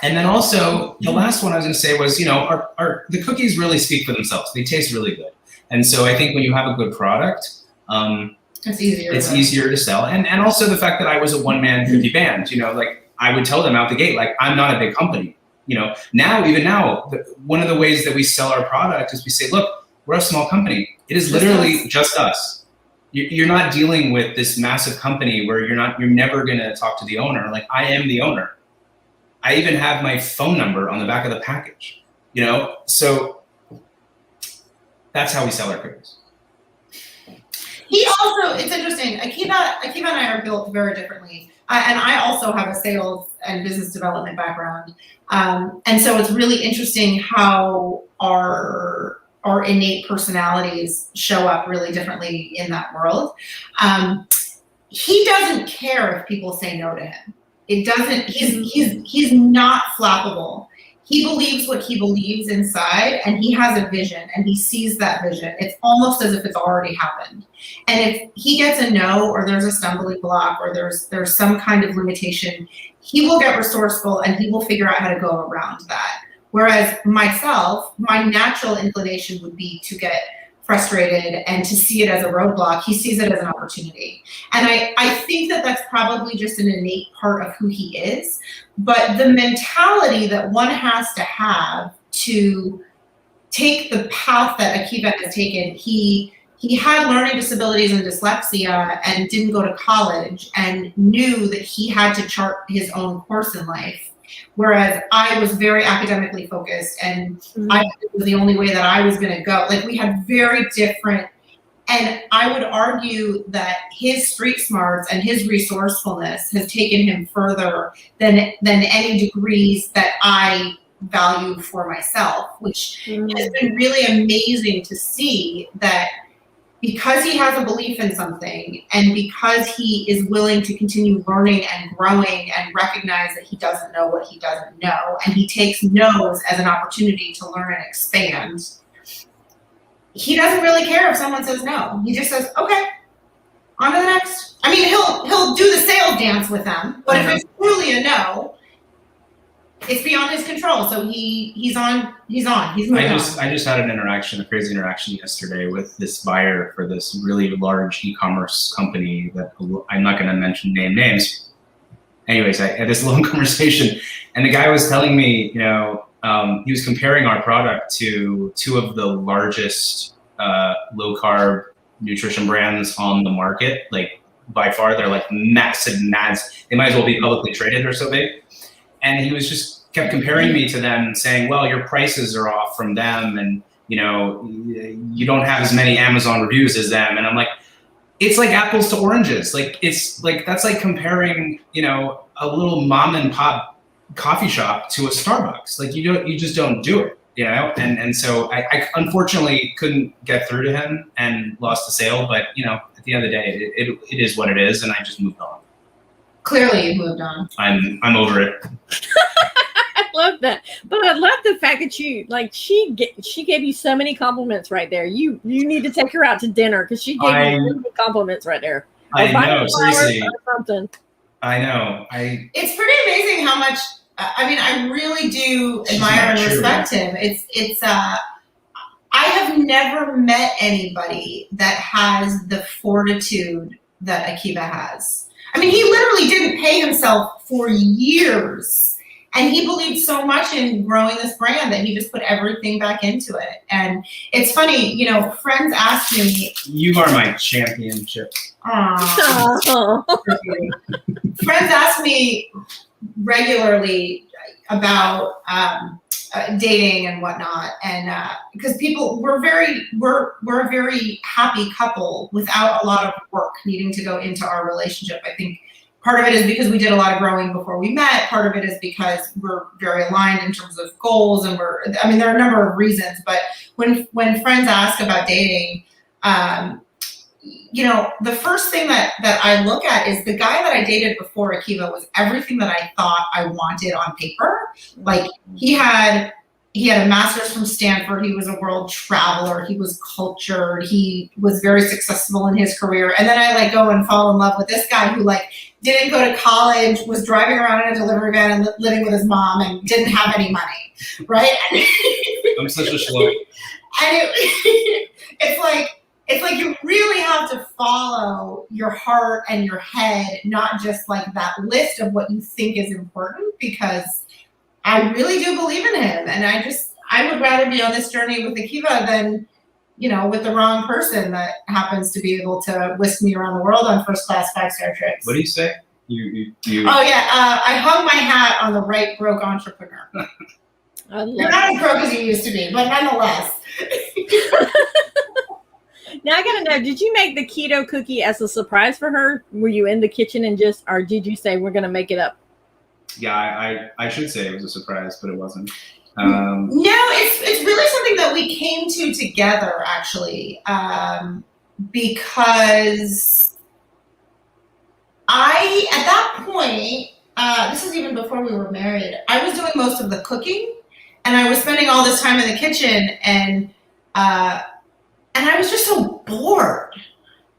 And then also the last one I was going to say was, the cookies really speak for themselves. They taste really good. And so I think when you have a good product, it's easier to sell. And also the fact that I was a one-man cookie band, like I would tell them out the gate, like, I'm not a big company. Now, one of the ways that we sell our product is we say, look, we're a small company. It is literally just us. You're not dealing with this massive company where you're never going to talk to the owner. Like, I am the owner. I even have my phone number on the back of the package, so that's how we sell our cookies. It's interesting. Akiva and I are built very differently. And I also have a sales and business development background. And so it's really interesting how our innate personalities show up really differently in that world. He doesn't care if people say no to him. It doesn't, he's not flappable. He believes what he believes inside, and he has a vision, and he sees that vision. It's almost as if it's already happened. And if he gets a no, or there's a stumbling block, or there's some kind of limitation, he will get resourceful and he will figure out how to go around that. Whereas myself, my natural inclination would be to get frustrated and to see it as a roadblock. He sees it as an opportunity. And I think that that's probably just an innate part of who he is. But the mentality that one has to have to take the path that Akiva has taken, he had learning disabilities and dyslexia and didn't go to college and knew that he had to chart his own course in life. Whereas I was very academically focused, and I was the only way that I was going to go. Like, we had very different, and I would argue that his street smarts and his resourcefulness has taken him further than any degrees that I value for myself, which has been really amazing to see that because he has a belief in something, and because he is willing to continue learning and growing and recognize that he doesn't know what he doesn't know, and he takes no's as an opportunity to learn and expand, he doesn't really care if someone says no. He just says, okay, on to the next. I mean, he'll do the sales dance with them, but if it's truly a no, it's beyond his control. So he's on. He's moving on. I just had a crazy interaction yesterday with this buyer for this really large e-commerce company that I'm not going to mention names. Anyways, I had this long conversation, and the guy was telling me, he was comparing our product to two of the largest low carb nutrition brands on the market. Like, by far, they're like massive nads. They might as well be publicly traded, they're so big. And he was just kept comparing me to them, saying, well, your prices are off from them, and you don't have as many Amazon reviews as them. And I'm like, it's like apples to oranges. Like, it's like, that's like comparing, a little mom and pop coffee shop to a Starbucks. Like, you just don't do it, and so I unfortunately couldn't get through to him and lost the sale. But at the end of the day, it is what it is, and I just moved on. Clearly you moved on. I'm over it. I love that. But I love the fact that she gave you so many compliments right there. You need to take her out to dinner because she gave you so many compliments right there. I know, seriously. Something. I know. It's pretty amazing how much, I really do admire and respect him. It's I have never met anybody that has the fortitude that Akiva has. He literally didn't pay himself for years, and he believed so much in growing this brand that he just put everything back into it. And it's funny, friends ask me. You are my championship. Friends ask me regularly about dating and whatnot, and because we're a very happy couple without a lot of work needing to go into our relationship. I think part of it is because we did a lot of growing before we met. Part of it is because we're very aligned in terms of goals, and there are a number of reasons. But when friends ask about dating, the first thing that I look at is the guy that I dated before Akiva was everything that I thought I wanted on paper. Like, he had he had a master's from Stanford. He was a world traveler. He was cultured. He was very successful in his career. And then I like go and fall in love with this guy who like didn't go to college, was driving around in a delivery van and living with his mom and didn't have any money, right? I'm such a schluck. And it's like you really have to follow your heart and your head, not just like that list of what you think is important, because I really do believe in him. And I would rather be on this journey with Akiva than, you know, with the wrong person that happens to be able to whisk me around the world on first class 5-star trips. What do you say? You Oh yeah, I hung my hat on the right broke entrepreneur. You're not as broke as you used to be, but nonetheless. Now I gotta know, did you make the keto cookie as a surprise for her? Were you in the kitchen and or did you say we're gonna make it up? Yeah, I should say it was a surprise, but it wasn't. No, it's really something that we came to together, actually, because at that point, this is even before we were married, I was doing most of the cooking, and I was spending all this time in the kitchen, and I was just so bored.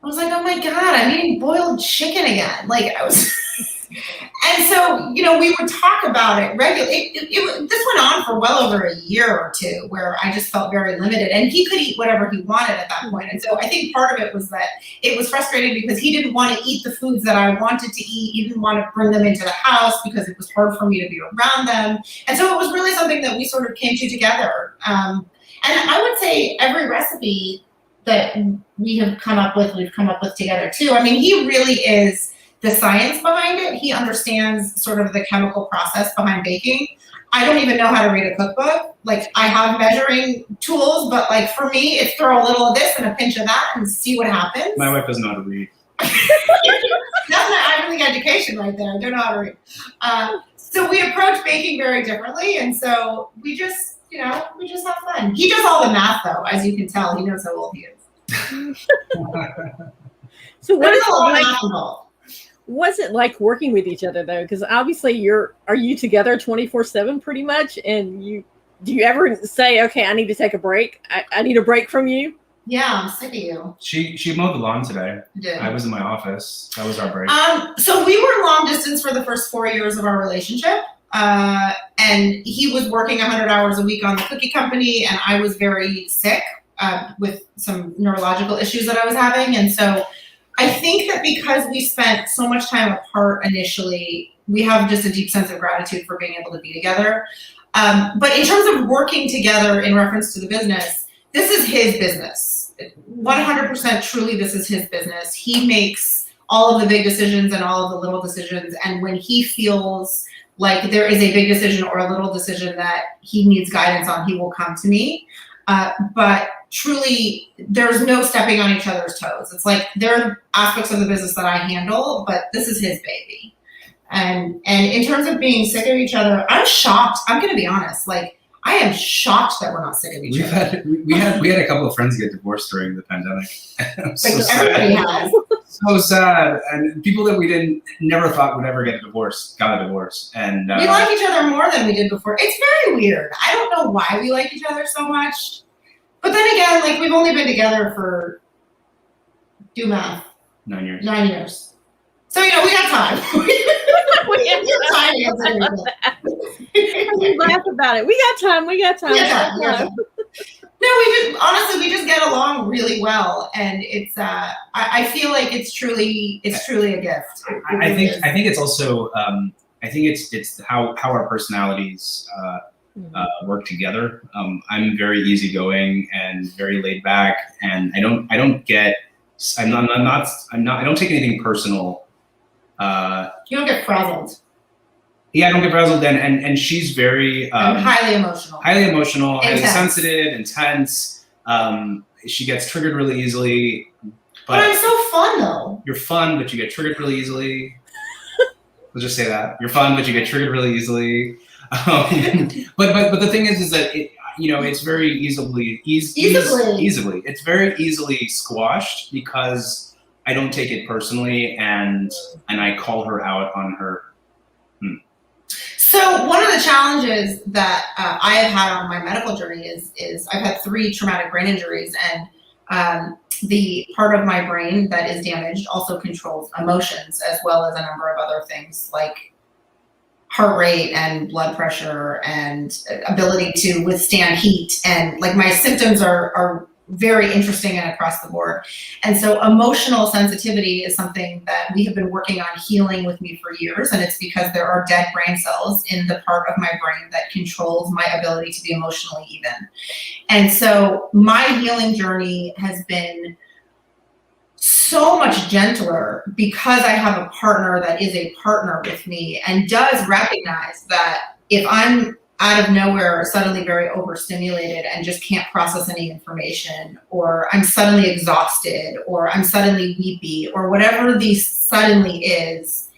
I was like, oh my God, I'm eating boiled chicken again. Like I was, and so, you know, we would talk about it regularly. This went on for well over a year or two where I just felt very limited, and he could eat whatever he wanted at that point. And so I think part of it was that it was frustrating because he didn't want to eat the foods that I wanted to eat. He didn't want to bring them into the house because it was hard for me to be around them. And so it was really something that we sort of came to together. And I would say every recipe that we've come up with together too. I mean, he really is the science behind it. He understands sort of the chemical process behind baking. I don't even know how to read a cookbook. Like I have measuring tools, but like for me, it's throw a little of this and a pinch of that and see what happens. My wife doesn't know how to read. That's my Ivy League education right there. I don't know how to read. So we approach baking very differently. And so we just have fun. He does all the math though, as you can tell. He knows how old he is. So what's it like working with each other though? Because obviously are you together 24/7 pretty much? And do you ever say, okay, I need to take a break? I need a break from you? Yeah, I'm sick of you. She mowed the lawn today. I did. I was in my office. That was our break. So we were long distance for the first 4 years of our relationship. And he was working 100 hours a week on the cookie company, and I was very sick with some neurological issues that I was having. And so I think that because we spent so much time apart initially, we have just a deep sense of gratitude for being able to be together. But in terms of working together in reference to the business, this is his business. 100% truly, this is his business. He makes all of the big decisions and all of the little decisions. And when he feels like there is a big decision or a little decision that he needs guidance on, he will come to me. But truly, there's no stepping on each other's toes. It's like there are aspects of the business that I handle, but this is his baby. And in terms of being sick of each other, I'm shocked. I'm going to be honest. Like, I am shocked that we're not sick of each other. We had a couple of friends get divorced during the pandemic. Everybody has. So sad. And people that we never thought would ever get a divorce got a divorce. And we like each other more than we did before. It's very weird. I don't know why we like each other so much. But then again, like we've only been together for, do math. 9 years. 9 years. So, we got time. we have time. We laugh about it. We got time. No, we just get along really well, and it's. I feel like it's truly a gift. I think it's also. I think it's how our personalities work together. I'm very easygoing and very laid back, and I don't take anything personal. You don't get frazzled. Yeah, I don't get frazzled, and she's very highly emotional, highly sensitive, intense. She gets triggered really easily. But I'm so fun though. You're fun, but you get triggered really easily. Let's just say that you're fun, but you get triggered really easily. But the thing is that it's very easily. It's very easily squashed because I don't take it personally, and I call her out on her. So So one of the challenges that I have had on my medical journey is I've had 3 traumatic brain injuries, and the part of my brain that is damaged also controls emotions as well as a number of other things like heart rate and blood pressure and ability to withstand heat. And like my symptoms are very interesting and across the board. And so emotional sensitivity is something that we have been working on healing with me for years. And it's because there are dead brain cells in the part of my brain that controls my ability to be emotionally even. And so my healing journey has been so much gentler because I have a partner that is a partner with me and does recognize that if I'm out of nowhere suddenly very overstimulated and just can't process any information, or I'm suddenly exhausted, or I'm suddenly weepy, or whatever the suddenly is,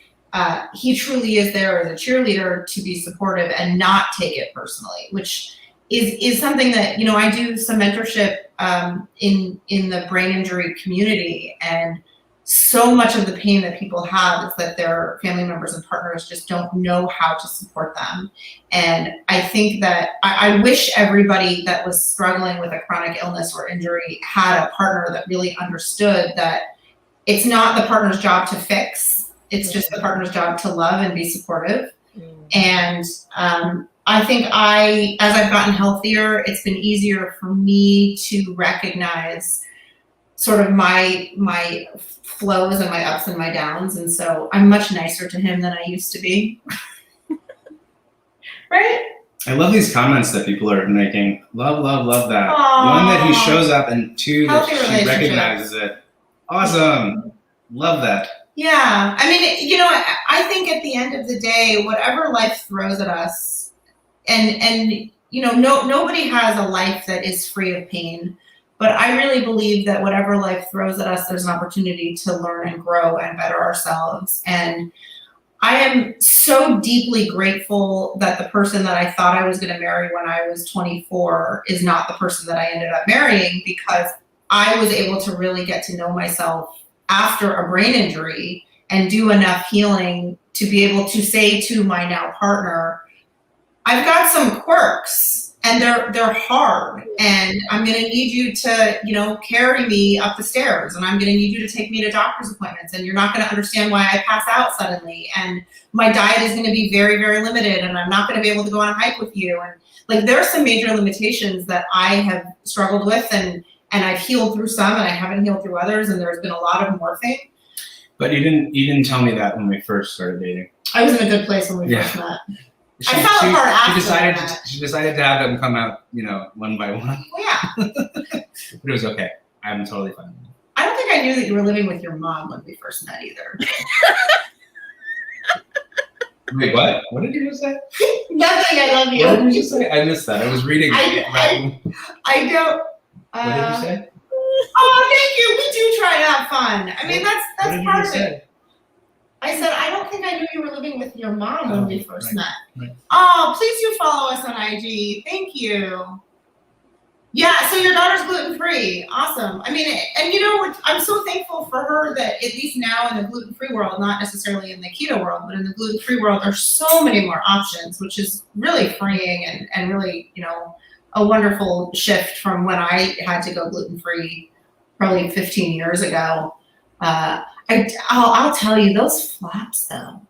he truly is there as a cheerleader to be supportive and not take it personally, which is something that, I do some mentorship in the brain injury community, and so much of the pain that people have is that their family members and partners just don't know how to support them. And I think that I wish everybody that was struggling with a chronic illness or injury had a partner that really understood that it's not the partner's job to fix, it's just the partner's job to love and be supportive. And I think as I've gotten healthier, it's been easier for me to recognize sort of my flows and my ups and my downs. And so I'm much nicer to him than I used to be. Right? I love these comments that people are making. Love that. Aww. 1, that he shows up, and 2, that Healthy she recognizes it. Awesome. Love that. Yeah. I mean, I think at the end of the day, whatever life throws at us, and nobody has a life that is free of pain. But I really believe that whatever life throws at us, there's an opportunity to learn and grow and better ourselves. And I am so deeply grateful that the person that I thought I was going to marry when I was 24 is not the person that I ended up marrying, because I was able to really get to know myself after a brain injury and do enough healing to be able to say to my now partner, I've got some quirks. And they're hard, and I'm going to need you to, carry me up the stairs, and I'm going to need you to take me to doctor's appointments, and you're not going to understand why I pass out suddenly, and my diet is going to be very, very limited, and I'm not going to be able to go on a hike with you. And there are some major limitations that I have struggled with, and I've healed through some, and I haven't healed through others, and there's been a lot of morphing. But you didn't tell me that when we first started dating. I was in a good place when we first met. She decided to have them come out, one by one. Well, yeah. But it was okay. I'm totally fine. I don't think I knew that you were living with your mom when we first met either. Wait, what? What did you just say? Nothing. I love you. What did you say? I missed that. I was reading. I don't. What did you say? Oh, thank you. We do try to have fun. I mean, that's part of it. I said, I don't think I knew you were living with your mom when we first met. Right. Oh, please do follow us on IG. Thank you. Yeah, so your daughter's gluten-free. Awesome. I mean, and I'm so thankful for her that at least now in the gluten-free world, not necessarily in the keto world, but in the gluten-free world, there's so many more options, which is really freeing and really, a wonderful shift from when I had to go gluten-free probably 15 years ago. I'll tell you, those flaps though.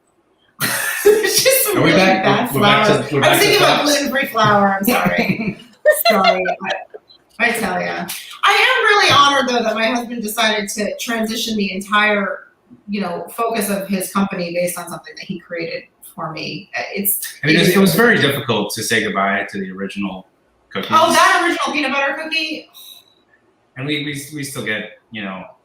It's just some really bad flour. I'm thinking about gluten-free flour. I'm sorry. Sorry. I tell you. I am really honored though that my husband decided to transition the entire, focus of his company based on something that he created for me. It was very difficult to say goodbye to the original cookies. Oh, that original peanut butter cookie. And we still get,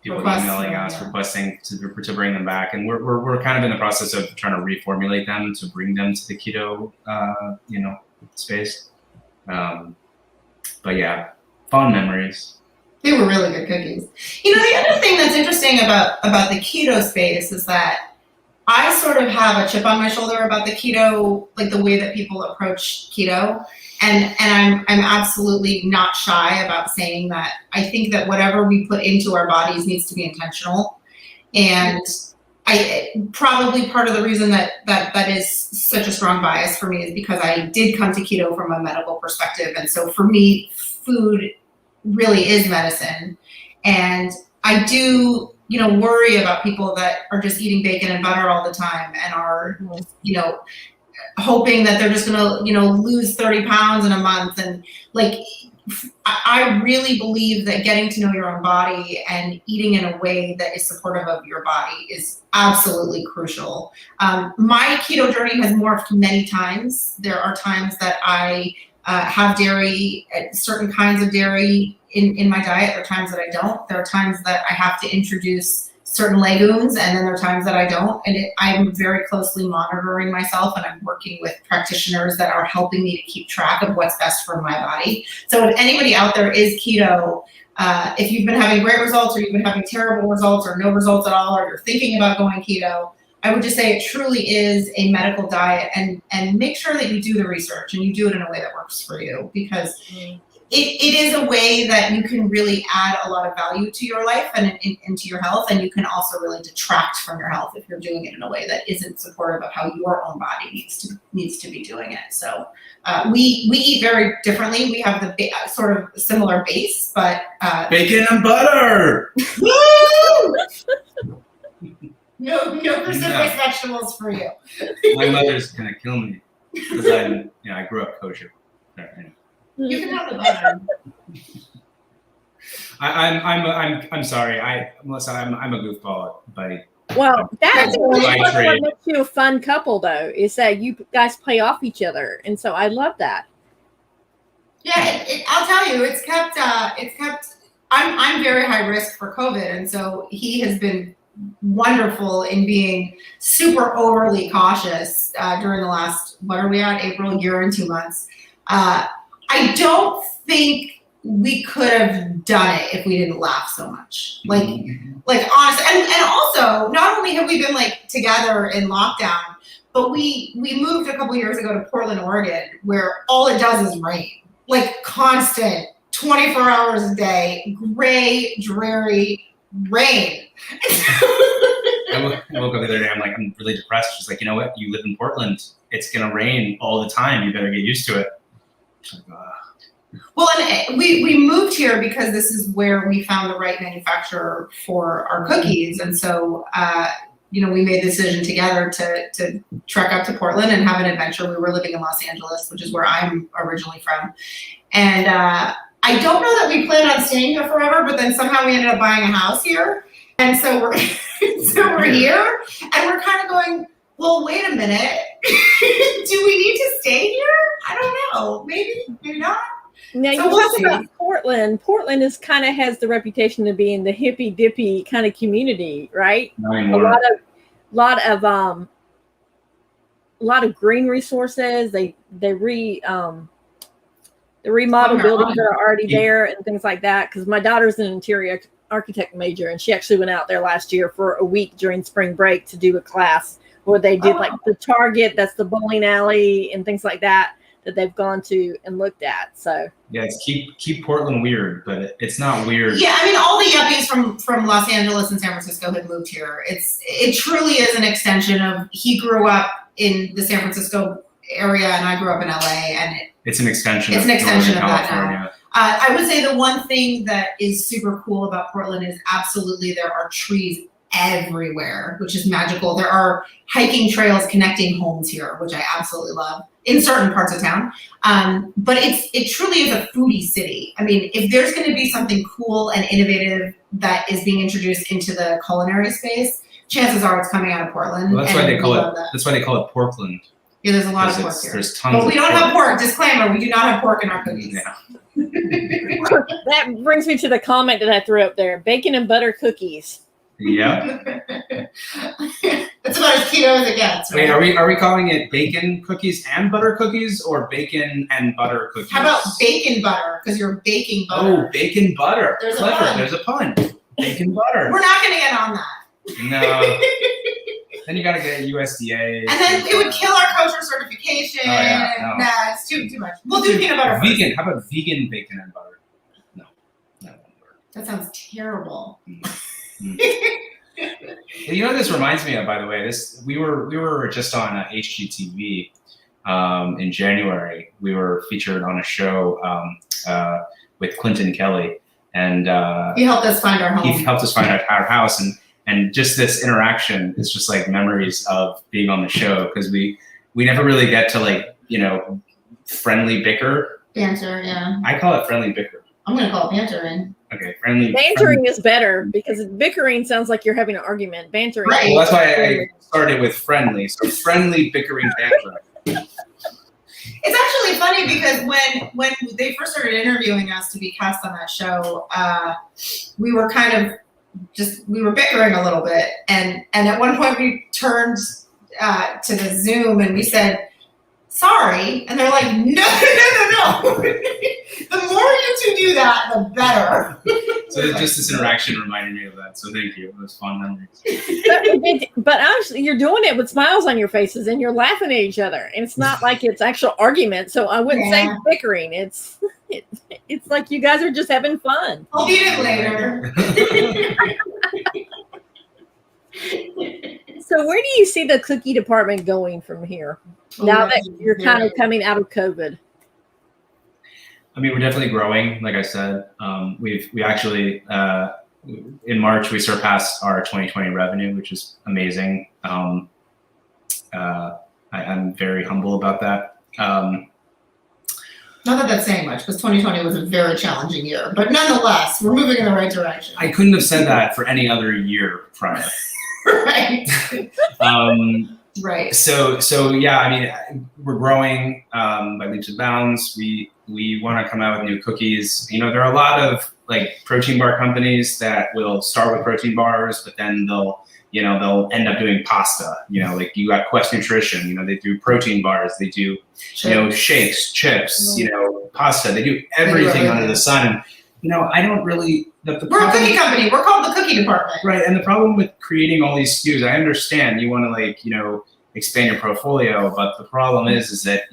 people emailing us, requesting to bring them back, and we're kind of in the process of trying to reformulate them to bring them to the keto, space. But yeah, fond memories. They were really good cookies. The other thing that's interesting about the keto space is that I sort of have a chip on my shoulder about the keto, like the way that people approach keto. And I'm absolutely not shy about saying that I think that whatever we put into our bodies needs to be intentional. And probably part of the reason that is such a strong bias for me is because I did come to keto from a medical perspective. And so for me, food really is medicine. And I do, worry about people that are just eating bacon and butter all the time and are, hoping that they're just going to, lose 30 pounds in a month. And like, I really believe that getting to know your own body and eating in a way that is supportive of your body is absolutely crucial. My keto journey has morphed many times. There are times that I have dairy, certain kinds of dairy in my diet. There are times that I don't. There are times that I have to introduce certain legumes, and then there are times that I don't. And I'm very closely monitoring myself, and I'm working with practitioners that are helping me to keep track of what's best for my body. So if anybody out there is keto, if you've been having great results or you've been having terrible results or no results at all, or you're thinking about going keto, I would just say it truly is a medical diet, and make sure that you do the research and you do it in a way that works for you, because it is a way that you can really add a lot of value to your life and into your health, and you can also really detract from your health if you're doing it in a way that isn't supportive of how your own body needs to be doing it. So we eat very differently. We have the sort of similar base, but bacon and butter. Woo! No cruciferous vegetables for you. My mother's gonna kill me because I grew up kosher. You can have the butter. I'm sorry. Melissa, I'm a goofball by. Well, that's what trade. makes you a fun couple, though, is that you guys play off each other, and so I love that. Yeah, I'll tell you, it's kept. I'm very high risk for COVID, and so he has been wonderful in being super overly cautious during the last, what are we at, April, year and 2 months. I don't think we could have done it if we didn't laugh so much. Like honestly, and also not only have we been like together in lockdown, but we moved a couple years ago to Portland, Oregon, where all it does is rain, like constant 24 hours a day, gray, dreary rain. I woke up the other day, I'm really depressed. She's like, you know what? You live in Portland. It's gonna rain all the time. You better get used to it. Well, and we moved here because this is where we found the right manufacturer for our cookies, and so we made the decision together to trek up to Portland and have an adventure. We were living in Los Angeles, which is where I'm originally from, and I don't know that we planned on staying here forever, but then somehow we ended up buying a house here, and so we're here, and we're kind of going, well, wait a minute. Do we need to stay here? I don't know. Maybe not. Now, so you talk about Portland. Portland has the reputation of being the hippy dippy kind of community, right? A lot of green resources. They remodel buildings that are already there and things like that. Because my daughter's an interior architect major, and she actually went out there last year for a week during spring break to do a class where they did like the Target, that's the bowling alley and things like that they've gone to and looked at. So yeah, it's keep Portland weird, but it's not weird. Yeah, I mean, all the yuppies from Los Angeles and San Francisco had moved here. It truly is an extension of, he grew up in the San Francisco area and I grew up in LA, and it's an extension of that now. I would say the one thing that is super cool about Portland is absolutely there are trees everywhere, which is magical. There are hiking trails connecting homes here, which I absolutely love in certain parts of town. But it truly is a foodie city. I mean, if there's going to be something cool and innovative that is being introduced into the culinary space, chances are it's coming out of Portland. Well, that's why they call it Portland. Yeah, there's a lot of pork here. There's tons. But we don't have pork. Disclaimer: we do not have pork in our cookies. Yeah. That brings me to the comment that I threw up there: bacon and butter cookies. Yeah. That's about as keto as it gets. Right? Wait, are we calling it bacon cookies and butter cookies, or bacon and butter cookies? How about bacon butter? Because you're baking butter. Oh, bacon butter. There's Clever. a pun. There's a pun. Bacon butter. We're not going to get on that. No. Then you got to get USDA. And then it would kill our kosher certification. Oh, yeah, no. Nah, it's too much. We'll do peanut butter first. Vegan. How about vegan bacon and butter? No, that won't work. That sounds terrible. This reminds me of, by the way, we were just on HGTV in January. We were featured on a show with Clinton Kelly, and he helped us find our home. He helped us find our house, and just this interaction is just like memories of being on the show, because we never really get to friendly bicker. Banter, yeah. I call it friendly bicker. I'm gonna call it bantering. Okay, friendly. Bantering is better, because bickering sounds like you're having an argument. Bantering. Right. Well, that's why I started with friendly. So friendly bickering banter. It's actually funny because when they first started interviewing us to be cast on that show, we were we were bickering a little bit, and at one point we turned to the Zoom and we said, "Sorry," and they're like, "No." The more you two do that, the better. So just this interaction reminded me of that. So thank you. It was fun memories. But actually, you're doing it with smiles on your faces, and you're laughing at each other, and it's not like it's actual argument. So I wouldn't say bickering. It's like you guys are just having fun. I'll eat it later. So where do you see the cookie department going from here? Now that you're kind of coming out of COVID. I mean, we're definitely growing. Like I said, we actually in March we surpassed our 2020 revenue, which is amazing. I'm very humble about that. Not that that's saying much, because 2020 was a very challenging year, but nonetheless, we're moving in the right direction. I couldn't have said that for any other year prior. Right. Right. So yeah, I mean, we're growing by leaps and bounds. We want to come out with new cookies. There are a lot of protein bar companies that will start with protein bars, but then they'll end up doing pasta. You got Quest Nutrition. They do protein bars. They do shakes, chips. Pasta. They do everything under the sun. And I don't really. We're a cookie company. We're called the cookie department. Right, and the problem with creating all these SKUs, I understand you want to expand your portfolio, but the problem is that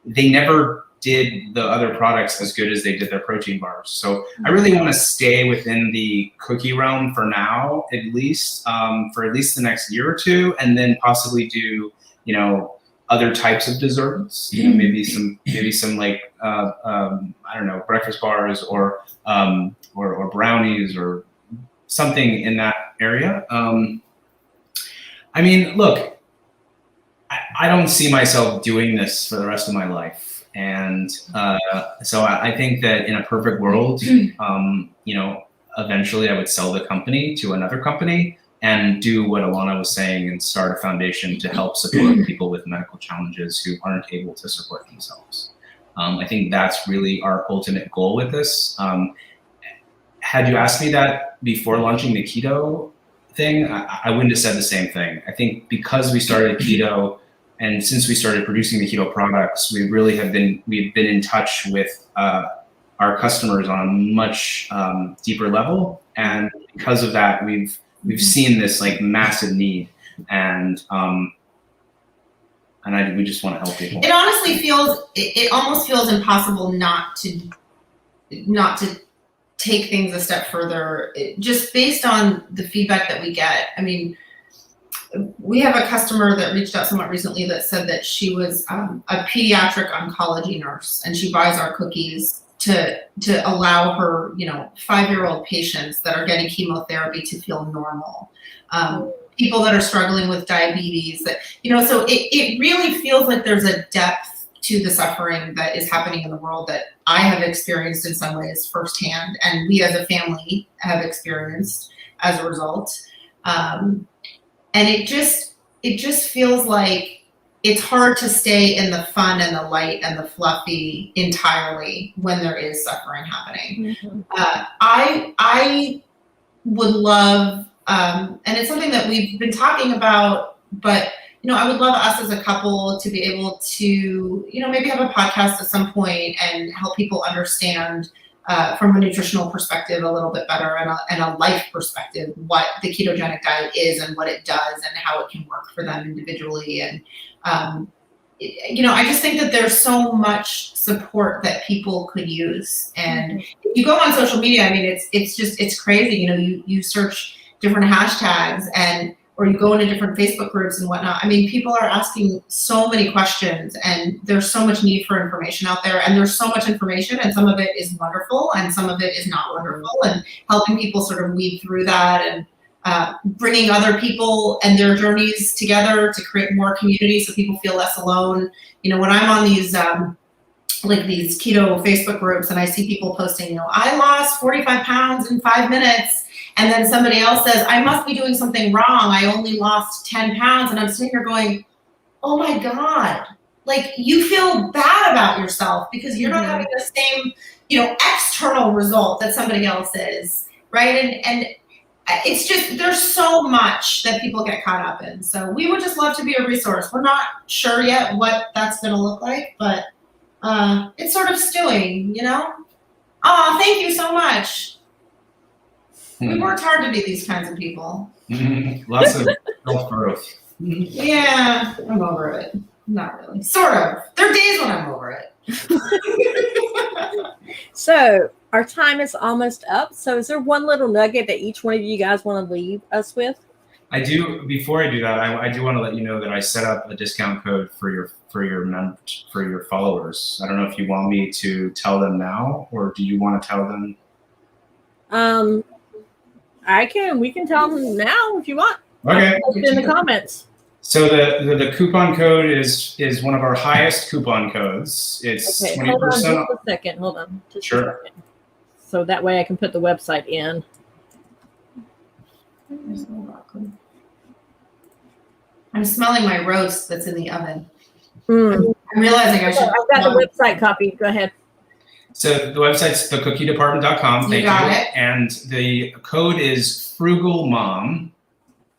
they never did the other products as good as they did their protein bars. So I really want to stay within the cookie realm for now, at least for at least the next year or two, and then possibly do other types of desserts. Maybe some I don't know, breakfast bars or brownies or something in that area. I mean, look, I don't see myself doing this for the rest of my life. And so I think that in a perfect world, eventually I would sell the company to another company and do what Elannah was saying and start a foundation to help support people with medical challenges who aren't able to support themselves. I think that's really our ultimate goal with this. Had you asked me that before launching the keto thing, I wouldn't have said the same thing. I think because we started keto and since we started producing the keto products, we've been in touch with our customers on a much deeper level. And because of that, we've seen this massive need, and we just want to help people. It honestly it almost feels impossible not to take things a step further, just based on the feedback that we get. I mean, we have a customer that reached out somewhat recently that said that she was a pediatric oncology nurse, and she buys our cookies to allow her 5-year-old patients that are getting chemotherapy to feel normal. People that are struggling with diabetes, so it really feels like there's a depth to the suffering that is happening in the world that I have experienced in some ways firsthand, and we as a family have experienced as a result. And it just feels like it's hard to stay in the fun and the light and the fluffy entirely when there is suffering happening. Mm-hmm. I would love, and it's something that we've been talking about, but I would love us as a couple to be able to, maybe have a podcast at some point and help people understand from a nutritional perspective a little bit better, and a life perspective, what the ketogenic diet is and what it does and how it can work for them individually. And, I just think that there's so much support that people could use. And if you go on social media, I mean, it's crazy. You search different hashtags or you go into different Facebook groups and whatnot. I mean, people are asking so many questions, and there's so much need for information out there, and there's so much information, and some of it is wonderful and some of it is not wonderful, and helping people sort of weed through that and bringing other people and their journeys together to create more community so people feel less alone. You know, when I'm on these these keto Facebook groups and I see people posting, you know, I lost 45 pounds in 5 minutes. And then somebody else says, I must be doing something wrong. I only lost 10 pounds. And I'm sitting here going, oh my God, like you feel bad about yourself because you're not having the same, you know, external result that somebody else is, right? And it's just, there's so much that people get caught up in. So we would just love to be a resource. We're not sure yet what that's going to look like, but it's sort of stewing, you know? Oh, thank you so much. We worked hard to be these kinds of people. Lots of self-growth. Yeah, I'm over it. Not really. Sort of. There are days when I'm over it. So our time is almost up. So is there one little nugget that each one of you guys want to leave us with? I do. Before I do that, I do want to let you know that I set up a discount code for your followers. I don't know if you want me to tell them now, or do you want to tell them? We can tell them now if you want. Okay. I'll put it in the comments. So the coupon code is one of our highest coupon codes. It's 20%. Hold on just a second. Hold on. Sure. So that way I can put the website in. I'm smelling my roast that's in the oven. I'm realizing I should. I've got the website copy. Go ahead. So the website's thecookiedepartment.com. Thank you. And the code is Frugal Mom.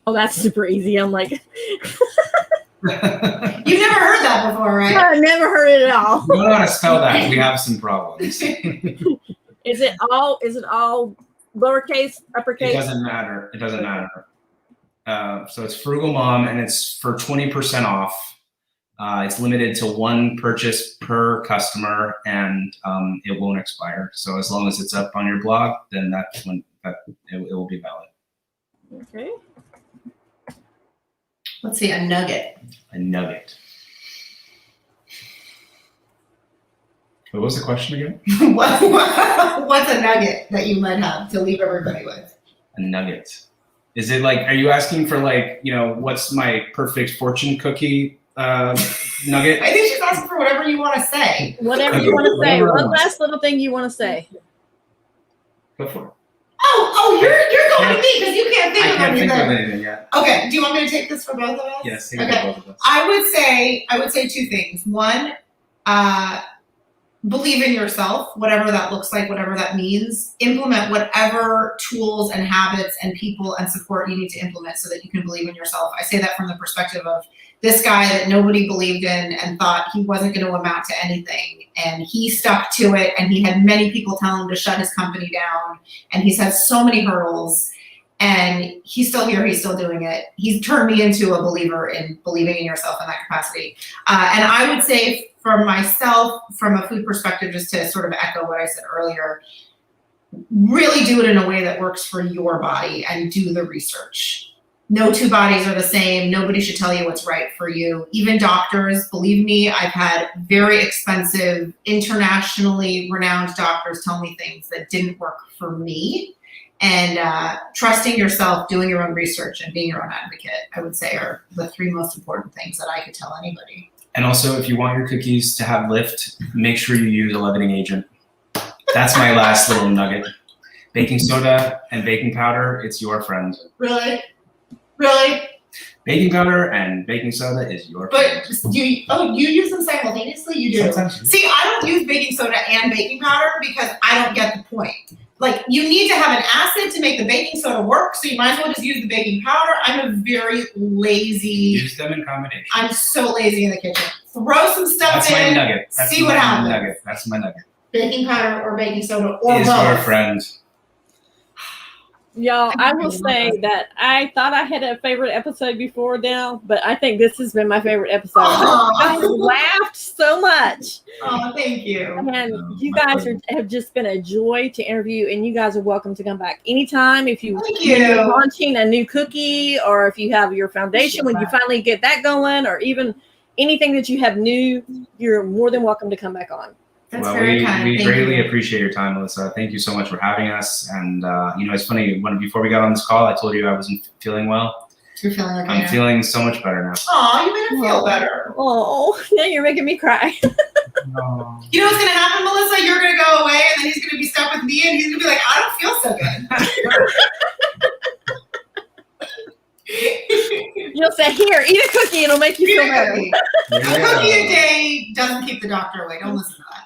Oh, that's super easy. I'm like, you've never heard that before, right? I've never heard it at all. We don't know how to spell that. We have some problems. Is it all lowercase, uppercase? It doesn't matter. It doesn't matter. So it's Frugal Mom, and it's for 20% off. It's limited to one purchase per customer, and it won't expire. So as long as it's up on your blog, then that's when it will be valid. Okay. Let's see, a nugget. A nugget. What was the question again? What's a nugget that you might have to leave everybody with? A nugget. Is it like, are you asking for like, you know, what's my perfect fortune cookie nugget? I think she's asking for whatever you want to say. Whatever you want to say. One last little thing you want to say. Go for it. Oh, you're going to me because you can't think I of can't anything. think of anything yet. Okay, do you want me to take this for both of us? Yes, take it okay. for both of us. I would say two things. One, believe in yourself, whatever that looks like, whatever that means. Implement whatever tools and habits and people and support you need to implement so that you can believe in yourself. I say that from the perspective of this guy that nobody believed in and thought he wasn't going to amount to anything. And he stuck to it, and he had many people tell him to shut his company down. And he's had so many hurdles, and he's still here. He's still doing it. He's turned me into a believer in believing in yourself in that capacity. And I would say for myself, from a food perspective, just to sort of echo what I said earlier, really do it in a way that works for your body and do the research. No two bodies are the same. Nobody should tell you what's right for you. Even doctors, believe me, I've had very expensive, internationally renowned doctors tell me things that didn't work for me. And trusting yourself, doing your own research, and being your own advocate, I would say, are the three most important things that I could tell anybody. And also, if you want your cookies to have lift, make sure you use a leavening agent. That's my last little nugget. Baking soda and baking powder, it's your friend. Really? Really? Baking powder and baking soda is your friend. But you use them simultaneously? You do. Sometimes. See, I don't use baking soda and baking powder because I don't get the point. Like, you need to have an acid to make the baking soda work, so you might as well just use the baking powder. I'm a very lazy. Use them in combination. I'm so lazy in the kitchen. Throw some stuff That's in. my nugget. See what happens. Nugget. That's my nugget. Baking powder or baking soda or is both. your friend. Y'all, I will say that I thought I had a favorite episode before now, but I think this has been my favorite episode. I laughed so much. Oh, thank you. And you guys have just been a joy to interview, and you guys are welcome to come back anytime if you're launching a new cookie, or if you have your foundation when you finally get that going, or even anything that you have new, you're more than welcome to come back on. That's very kind. We greatly appreciate your time, Melissa. Thank you so much for having us. And it's funny, before we got on this call, I told you I wasn't feeling well. You're feeling okay. I'm feeling so much better now. Oh, you made me feel better. Oh, now you're making me cry. Oh. You know what's gonna happen, Melissa? You're gonna go away, and then he's gonna be stuck with me, and he's gonna be like, I don't feel so good. You'll say, here, eat a cookie, it'll make you feel better. A cookie a day doesn't keep the doctor away. Don't listen to that.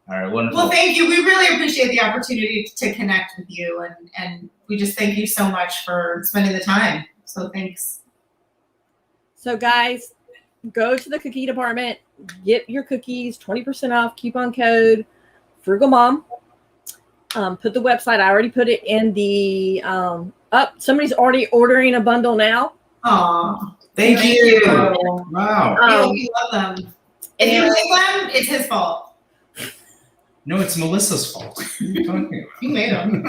All right, wonderful. Well, thank you. We really appreciate the opportunity to connect with you, and we just thank you so much for spending the time. So thanks. So guys, go to the cookie department, get your cookies, 20% off, coupon code Frugal Mom. Put the website. I already put it in the up. Somebody's already ordering a bundle now. Aw, thank you. Wow. We love them. If you like them, it's his fault. No, it's Melissa's fault. What are you talking about? You made them.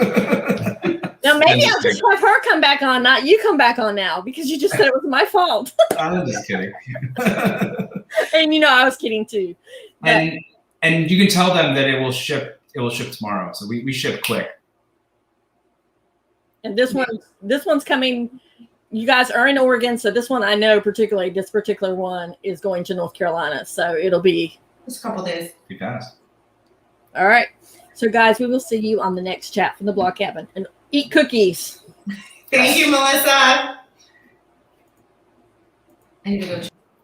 Now maybe I'll just have her come back on, not you come back on now, because you just said it was my fault. I'm just kidding. And I was kidding too. And you can tell them that it will ship tomorrow. So we ship quick. And this one's coming. You guys are in Oregon, so this one I know particularly. This particular one is going to North Carolina, so it'll be just a couple days. Be fast. All right. So guys, we will see you on the next chat from the Blog Cabin, and eat cookies. Thank you, Melissa. I need to go.